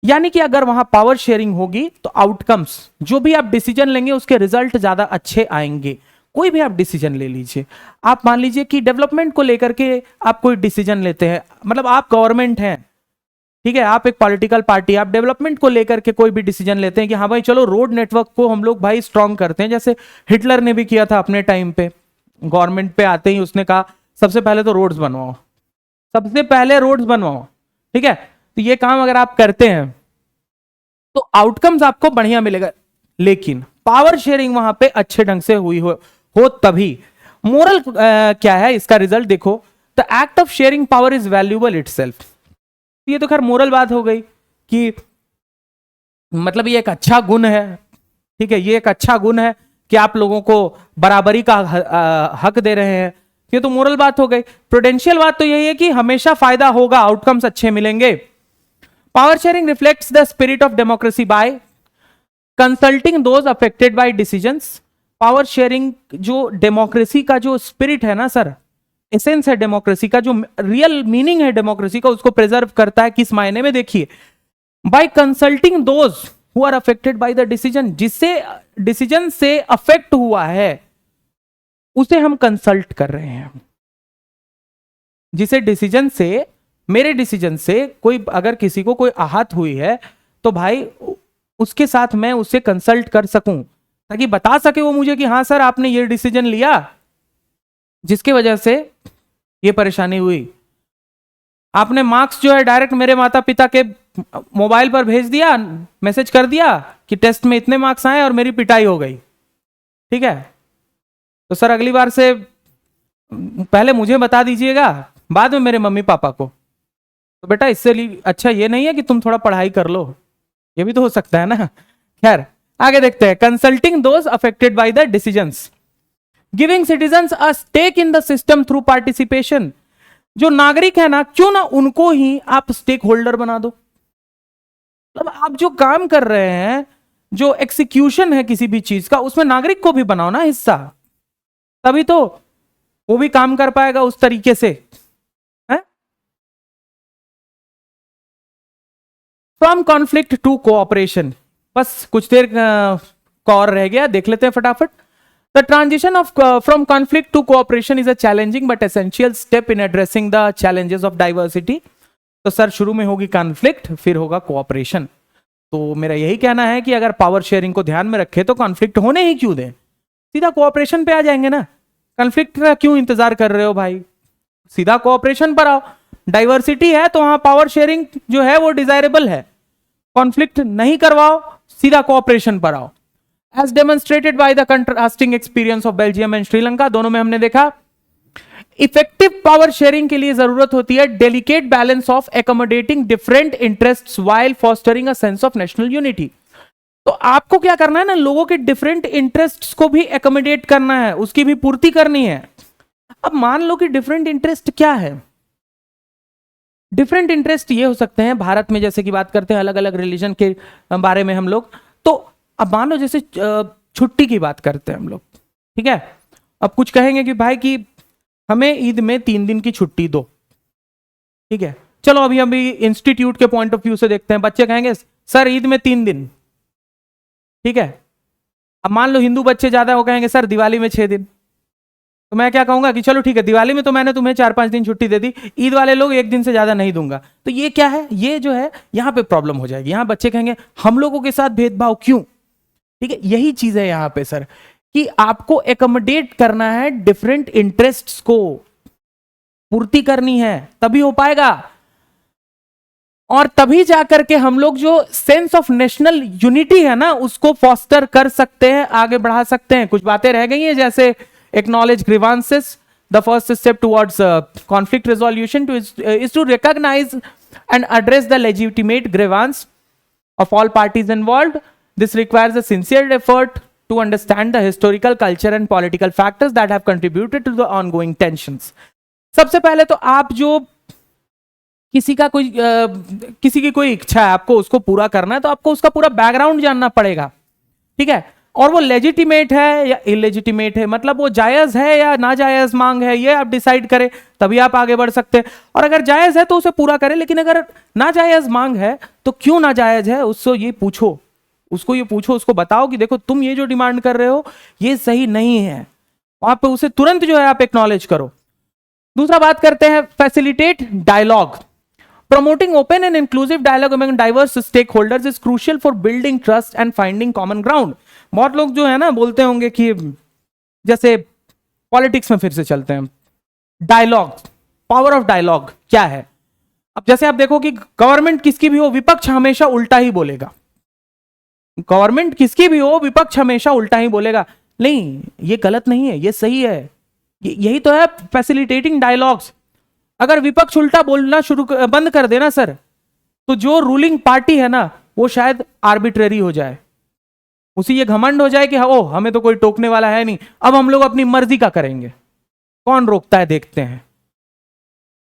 यानी कि अगर वहां पावर शेयरिंग होगी तो आउटकम्स, जो भी आप डिसीजन लेंगे उसके रिजल्ट ज्यादा अच्छे आएंगे। कोई भी आप डिसीजन ले लीजिए, आप मान लीजिए कि डेवलपमेंट को लेकर के आप कोई डिसीजन लेते हैं, मतलब आप गवर्नमेंट हैं, ठीक है, आप एक पॉलिटिकल पार्टी, आप डेवलपमेंट को लेकर के कोई भी डिसीजन लेते हैं कि हाँ भाई चलो रोड नेटवर्क को हम लोग भाई स्ट्रांग करते हैं, जैसे हिटलर ने भी किया था अपने टाइम पे। गवर्नमेंट पे आते ही उसने कहा सबसे पहले तो रोड्स बनवाओ, सबसे पहले रोड्स बनवाओ, ठीक है। तो ये काम अगर आप करते हैं तो आउटकम्स आपको बढ़िया मिलेगा। लेकिन पावर शेयरिंग वहां पे अच्छे ढंग से हुई हो तभी। मोरल क्या है इसका रिजल्ट देखो, the act of sharing power is valuable itself. ये तो खैर मोरल बात हो गई कि मतलब ये एक अच्छा गुण है, ठीक है, ये एक अच्छा गुण है कि आप लोगों को बराबरी का हक दे रहे हैं, ये तो मोरल बात हो गई। प्रूडेंशियल बात तो यही है कि हमेशा फायदा होगा, आउटकम्स अच्छे मिलेंगे। Power sharing reflects the spirit of democracy by consulting those affected by decisions. Power sharing जो डेमोक्रेसी का जो स्पिरिट है ना सर, एसेंस है डेमोक्रेसी का, जो रियल मीनिंग है डेमोक्रेसी का, उसको प्रिजर्व करता है। किस मायने में? देखिए, by consulting those who are affected by the decision, जिससे डिसीजन से अफेक्ट हुआ है उसे हम कंसल्ट कर रहे हैं। जिसे डिसीजन से, मेरे डिसीजन से कोई अगर किसी को कोई आहत हुई है तो भाई उसके साथ मैं उससे कंसल्ट कर सकूं, ताकि बता सके वो मुझे कि हाँ सर आपने ये डिसीजन लिया जिसकी वजह से ये परेशानी हुई। आपने मार्क्स जो है डायरेक्ट मेरे माता पिता के मोबाइल पर भेज दिया, मैसेज कर दिया कि टेस्ट में इतने मार्क्स आए और मेरी पिटाई हो गई, ठीक है। तो सर अगली बार से पहले मुझे बता दीजिएगा, बाद में मेरे मम्मी पापा को। तो बेटा इससे अच्छा ये नहीं है कि तुम थोड़ा पढ़ाई कर लो, ये भी तो हो सकता है ना। खैर आगे देखते हैं। Consulting those affected by the decisions, giving citizens a stake in the system through participation. जो नागरिक है ना, क्यों ना उनको ही आप स्टेक होल्डर बना दो। मतलब आप जो काम कर रहे हैं, जो एक्सिक्यूशन है किसी भी चीज का, उसमें नागरिक को भी बनाओ ना हिस्सा, तभी तो वो भी काम कर पाएगा उस तरीके से, है? फ्रॉम कॉन्फ्लिक्ट टू कोऑपरेशन, बस कुछ देर का और रह गया, देख लेते हैं फटाफट। The transition of from conflict to cooperation is a challenging but essential step in addressing the challenges of diversity. तो सर शुरू में होगी कॉन्फ्लिक्ट, फिर होगा कोऑपरेशन। तो मेरा यही कहना है कि अगर पावर शेयरिंग को ध्यान में रखे तो कॉन्फ्लिक्ट होने ही क्यों दें, सीधा कोऑपरेशन पे आ जाएंगे ना। कॉन्फ्लिक्ट का क्यों इंतजार कर रहे हो भाई, सीधा कोऑपरेशन पर आओ। डाइवर्सिटी है तो वहां पावर शेयरिंग जो है वो डिजायरेबल है। कॉन्फ्लिक्ट नहीं करवाओ, सीधा कोऑपरेशन पर आओ। As demonstrated by the contrasting experience of Belgium and Sri Lanka, दोनों में हमने देखा इफेक्टिव पावर शेयरिंग के लिए जरूरत होती है delicate balance of accommodating different interests while fostering a sense of national unity. तो आपको क्या करना है ना, लोगों के डिफरेंट इंटरेस्ट्स को भी एकोमोडेट करना है, उसकी भी पूर्ति करनी है। अब मान लो कि डिफरेंट इंटरेस्ट क्या है, डिफरेंट इंटरेस्ट ये हो सकते हैं, भारत में जैसे कि बात करते हैं अलग अलग रिलीजन के बारे में हम लोग, तो अब मान लो जैसे छुट्टी की बात करते हैं हम लोग, ठीक है। अब कुछ कहेंगे कि भाई कि हमें ईद में 3 दिन की छुट्टी दो, ठीक है। चलो अभी इंस्टीट्यूट के पॉइंट ऑफ व्यू से देखते हैं, बच्चे कहेंगे सर ईद में 3 दिन, ठीक है। अब मान लो हिंदू बच्चे ज्यादा वो कहेंगे सर दिवाली में 6 दिन। तो मैं क्या कहूंगा कि चलो ठीक है, दिवाली में तो मैंने तुम्हें 4-5 दिन छुट्टी दे दी, ईद वाले लोग 1 दिन से ज्यादा नहीं दूंगा। तो ये क्या है, ये जो है यहां पे प्रॉब्लम हो जाएगी। यहां बच्चे कहेंगे हम लोगों के साथ भेदभाव क्यों, ठीक है। यही चीज है यहां पे सर, कि आपको एकोमोडेट करना है, डिफरेंट इंटरेस्ट्स को पूर्ति करनी है, तभी हो पाएगा। और तभी जाकर के हम लोग जो सेंस ऑफ नेशनल यूनिटी है ना, उसको फॉस्टर कर सकते हैं, आगे बढ़ा सकते हैं। कुछ बातें रह गई हैं जैसे acknowledge grievances, the first step towards conflict resolution is to recognize and address the legitimate grievance of all parties involved. This requires a sincere effort to understand the historical, culture and political factors that have contributed to the ongoing tensions. सबसे पहले तो आप जो किसी की कोई इच्छा है, आपको उसको पूरा करना है, तो आपको उसका पूरा बैकग्राउंड जानना पड़ेगा, ठीक है। और वो लेजिटिमेट है या इलेजिटिमेट है, मतलब वो जायज है या नाजायज मांग है, ये आप डिसाइड करें, तभी आप आगे बढ़ सकते हैं। और अगर जायज है तो उसे पूरा करें, लेकिन अगर नाजायज मांग है तो क्यों नाजायज है उसको ये पूछो, उसको बताओ कि देखो तुम ये जो डिमांड कर रहे हो ये सही नहीं है, वहां पे उसे तुरंत जो है आप एक्नॉलेज करो। दूसरा बात करते हैं facilitate dialogue. Promoting open and inclusive dialogue among diverse stakeholders is crucial for building trust and finding common ground. बहुत लोग जो है ना बोलते होंगे कि जैसे पॉलिटिक्स में फिर से चलते हैं, डायलॉग, पावर ऑफ डायलॉग क्या है। अब जैसे आप देखो कि गवर्नमेंट किसकी भी हो, विपक्ष हमेशा उल्टा ही बोलेगा। गवर्नमेंट किसकी भी हो, विपक्ष हमेशा उल्टा ही बोलेगा। नहीं, ये गलत नहीं है, ये सही है। यही तो है फैसिलिटेटिंग डायलॉग्स। अगर विपक्ष उल्टा बोलना बंद कर देना सर, तो जो रूलिंग पार्टी है ना वो शायद आर्बिट्रेरी हो जाए, उसी ये घमंड हो जाए कि ओ हमें तो कोई टोकने वाला है नहीं, अब हम लोग अपनी मर्जी का करेंगे, कौन रोकता है देखते हैं।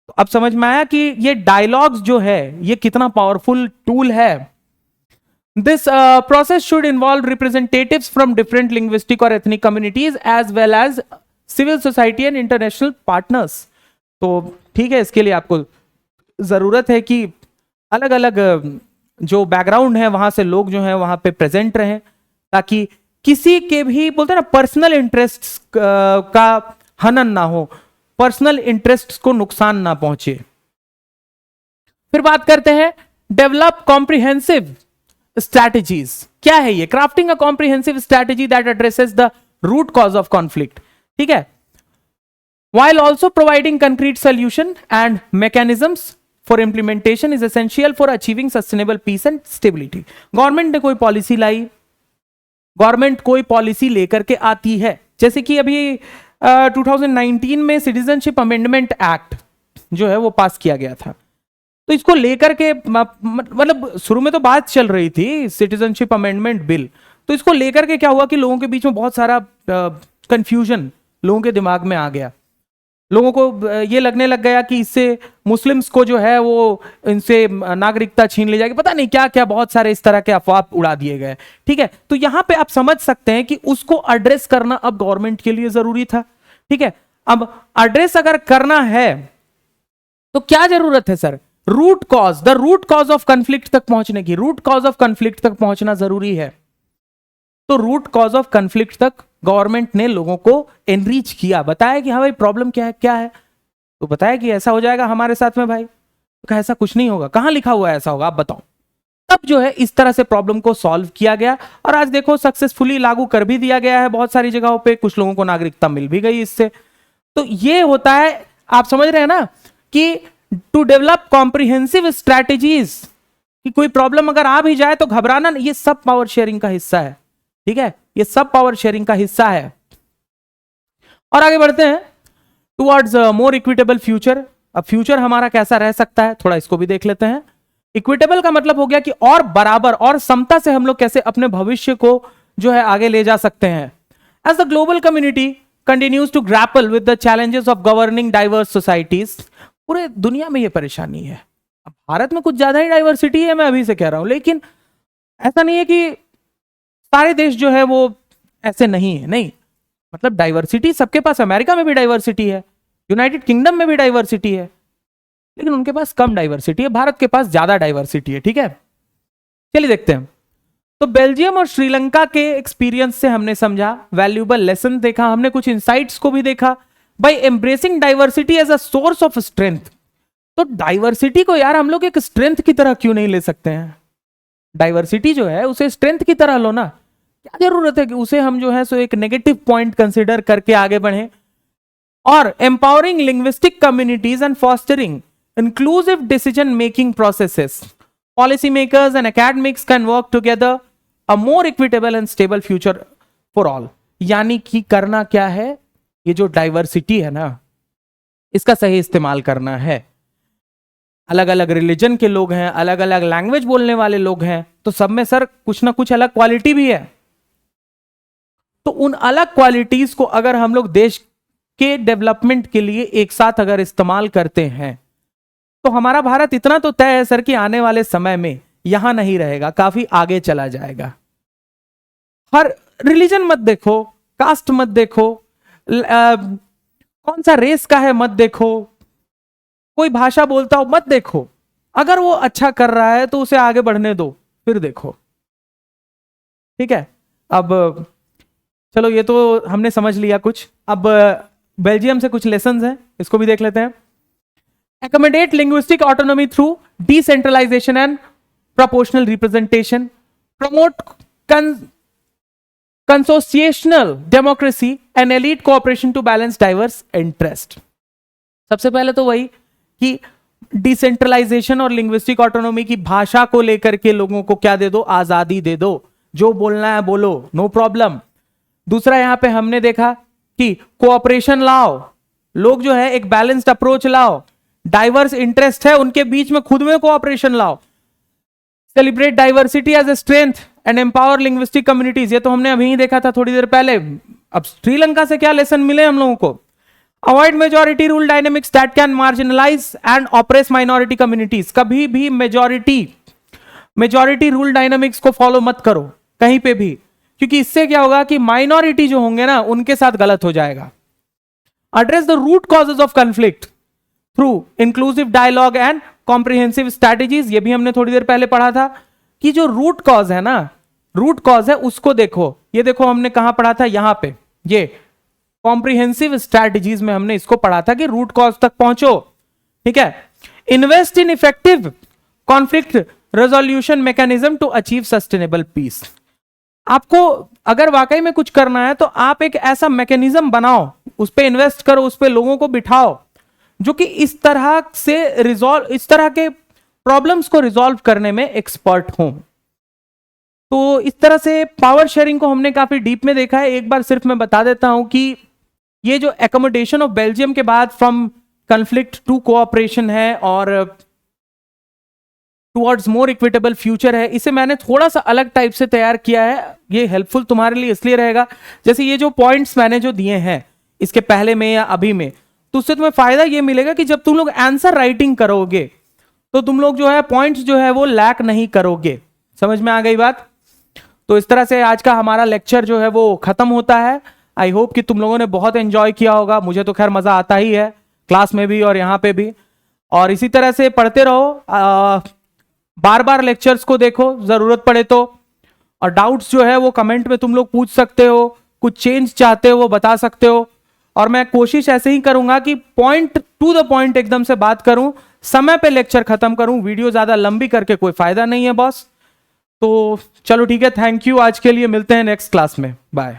तो अब समझ में आया कि ये डायलॉग्स जो है ये कितना पावरफुल टूल है। This process should involve representatives from different linguistic और ethnic communities as well as civil society and international partners. तो ठीक है, इसके लिए आपको जरूरत है कि अलग अलग जो बैकग्राउंड है वहां से लोग जो है वहां पे प्रेजेंट रहें, ताकि किसी के भी बोलते हैं ना पर्सनल इंटरेस्ट्स का हनन ना हो, पर्सनल इंटरेस्ट्स को नुकसान ना पहुंचे। फिर बात करते हैं डेवलप कॉम्प्रिहेंसिव स्ट्रैटेजीज। क्या है ये? Crafting a comprehensive strategy that addresses the root cause of conflict, ठीक है, while also providing concrete solution and mechanisms for implementation is essential for achieving sustainable peace and stability. Government ने कोई policy लाई, government कोई policy लेकर के आती है, जैसे कि अभी 2019 में सिटीजनशिप अमेंडमेंट एक्ट जो है वो पास किया गया था। तो इसको लेकर के मतलब शुरू में तो बात चल रही थी सिटीजनशिप अमेंडमेंट बिल, तो इसको लेकर के क्या हुआ कि लोगों के बीच में बहुत सारा कंफ्यूजन लोगों के दिमाग में आ गया। लोगों को ये लगने लग गया कि इससे मुस्लिम्स को जो है वो इनसे नागरिकता छीन ली जाएगी, पता नहीं क्या क्या बहुत सारे इस तरह के अफवाह उड़ा दिए गए, ठीक है। तो यहां पे आप समझ सकते हैं कि उसको एड्रेस करना अब गवर्नमेंट के लिए जरूरी था, ठीक है। अब एड्रेस अगर करना है तो क्या जरूरत है sir? Root cause, the root cause of conflict तक पहुंचने की, रूट कॉज ऑफ कॉन्फ्लिक्ट तक पहुंचना जरूरी है। तो रूट कॉज ऑफ कॉन्फ्लिक्ट तक गवर्नमेंट ने लोगों को एनरीच किया, बताया कि हाँ भाई प्रॉब्लम क्या है, तो बताया कि ऐसा हो जाएगा हमारे साथ में भाई। तो ऐसा कुछ नहीं होगा, कहां लिखा हुआ है ऐसा होगा, आप बताओ। तब जो है इस तरह से प्रॉब्लम को सॉल्व किया गया, और आज देखो सक्सेसफुली लागू कर भी दिया गया है बहुत सारी जगहों पे, कुछ लोगों को नागरिकता मिल भी गई इससे। तो ये होता है, आप समझ रहे हैं ना, कि टू डेवलप कॉम्प्रिहेंसिव स्ट्रैटेजीज, कि कोई प्रॉब्लम अगर आ भी जाए तो घबराना नहीं, ये सब पावर शेयरिंग का हिस्सा है। ठीक है, ये सब पावर शेयरिंग का हिस्सा है। और आगे बढ़ते हैं टुवर्ड्स मोर इक्विटेबल फ्यूचर। अब फ्यूचर हमारा कैसा रह सकता है, थोड़ा इसको भी देख लेते हैं। इक्विटेबल का मतलब हो गया कि और बराबर और समता से हम लोग कैसे अपने भविष्य को जो है आगे ले जा सकते हैं। As the global community continues to grapple with the challenges of governing diverse societies, पूरे दुनिया में ये परेशानी है। अब भारत में कुछ ज्यादा ही डाइवर्सिटी है, मैं अभी से कह रहा हूं, लेकिन ऐसा नहीं है कि सारे देश जो है वो ऐसे नहीं है, नहीं, मतलब डाइवर्सिटी सबके पास, अमेरिका में भी डाइवर्सिटी है, यूनाइटेड किंगडम में भी डाइवर्सिटी है, लेकिन उनके पास कम डाइवर्सिटी है, भारत के पास ज्यादा डाइवर्सिटी है। ठीक है, चलिए देखते हैं। तो बेल्जियम और श्रीलंका के एक्सपीरियंस से हमने समझा, वैल्यूएबल लेसन देखा, हमने कुछ इंसाइट्स को भी देखा। By embracing diversity as a source of strength, तो डाइवर्सिटी को यार हम लोग एक स्ट्रेंथ की तरह क्यों नहीं ले सकते हैं? डाइवर्सिटी जो है उसे स्ट्रेंथ की तरह लो ना, क्या जरूरत है कि उसे हम जो है सो एक नेगेटिव पॉइंट कंसिडर करके आगे बढ़े। और empowering linguistic communities and fostering inclusive decision making processes, policy makers and academics can work together a more equitable and stable future for all। यानी कि करना क्या है, ये जो डाइवर्सिटी है ना, इसका सही इस्तेमाल करना है। अलग अलग रिलीजन के लोग हैं, अलग अलग लैंग्वेज बोलने वाले लोग हैं, तो सब में सर कुछ ना कुछ अलग क्वालिटी भी है। तो उन अलग क्वालिटीज को अगर हम लोग देश के डेवलपमेंट के लिए एक साथ अगर इस्तेमाल करते हैं, तो हमारा भारत इतना तो तय है सर कि आने वाले समय में यहां नहीं रहेगा, काफी आगे चला जाएगा। हर रिलीजन मत देखो, कास्ट मत देखो, कौन सा रेस का है मत देखो, कोई भाषा बोलता हो मत देखो, अगर वो अच्छा कर रहा है तो उसे आगे बढ़ने दो, फिर देखो। ठीक है, अब चलो ये तो हमने समझ लिया कुछ। अब बेल्जियम से कुछ लेसन्स हैं, इसको भी देख लेते हैं। Accommodate linguistic autonomy through decentralization and proportional representation. Promote consociational democracy and elite cooperation to balance diverse interest. सबसे पहले तो वही कि डिसेंट्रलाइजेशन और लिंग्विस्टिक ऑटोनॉमी की भाषा को लेकर के लोगों को क्या दे दो, आजादी दे दो, जो बोलना है बोलो, नो प्रॉब्लम। दूसरा यहां पे हमने देखा कि कोऑपरेशन लाओ, लोग जो है एक बैलेंस्ड अप्रोच लाओ, डाइवर्स इंटरेस्ट है उनके बीच में खुद में कोऑपरेशन लाओ। Celebrate diversity as a strength and empower linguistic communities, ये तो हमने अभी ही देखा था थोड़ी देर पहले। अब श्रीलंका से क्या लेसन मिले हम लोगों को? Avoid majority rule dynamics that can marginalise and oppress minority communities. कभी भी मेजॉरिटी रूल डायनेमिक्स को फॉलो मत करो कहीं पे भी, क्योंकि इससे क्या होगा कि माइनॉरिटी जो होंगे ना उनके साथ गलत हो जाएगा। Address the root causes of conflict through inclusive dialogue and comprehensive strategies, ये भी हमने थोड़ी देर पहले पढ़ा था कि जो रूट कॉज है ना, रूट कॉज है उसको देखो। ये देखो हमने कहां पढ़ा था, यहां पे ये कॉम्प्रिहेंसिव स्ट्रैटेजीज में हमने इसको पढ़ा था कि रूट कॉज तक पहुंचो। ठीक है, invest in effective conflict resolution mechanism to achieve sustainable peace. आपको अगर वाकई में कुछ करना है तो आप एक ऐसा मैकेनिज्म बनाओ, उस पर इन्वेस्ट करो, उस पर लोगों को बिठाओ जो कि इस तरह के प्रॉब्लम्स को रिजॉल्व करने में एक्सपर्ट हों। तो इस तरह से पावर शेयरिंग को हमने काफी डीप में देखा है। एक बार सिर्फ मैं बता देता हूं कि ये जो एकोमोडेशन ऑफ बेल्जियम के बाद फ्रॉम कॉन्फ्लिक्ट टू कोऑपरेशन है और टुवर्ड्स मोर इक्विटेबल फ्यूचर है, इसे मैंने थोड़ा सा अलग टाइप से तैयार किया है। ये हेल्पफुल तुम्हारे लिए इसलिए रहेगा, जैसे ये जो पॉइंट्स मैंने जो दिए हैं इसके पहले में या अभी में, तो उससे तुम्हें फायदा ये मिलेगा कि जब तुम लोग आंसर राइटिंग करोगे तो तुम लोग जो है पॉइंट्स जो है वो लैक नहीं करोगे। समझ में आ गई बात? तो इस तरह से आज का हमारा लेक्चर जो है वो खत्म होता है। आई होप कि तुम लोगों ने बहुत एंजॉय किया होगा। मुझे तो खैर मजा आता ही है, क्लास में भी और यहाँ पे भी। और इसी तरह से पढ़ते रहो, बार बार लेक्चर्स को देखो जरूरत पड़े तो, और डाउट्स जो है वो कमेंट में तुम लोग पूछ सकते हो, कुछ चेंज चाहते हो वो बता सकते हो। और मैं कोशिश ऐसे ही करूंगा कि पॉइंट टू द पॉइंट एकदम से बात करूं, समय पे लेक्चर खत्म करूं। वीडियो ज्यादा लंबी करके कोई फायदा नहीं है बॉस। तो चलो ठीक है, थैंक यू, आज के लिए मिलते हैं नेक्स्ट क्लास में, बाय।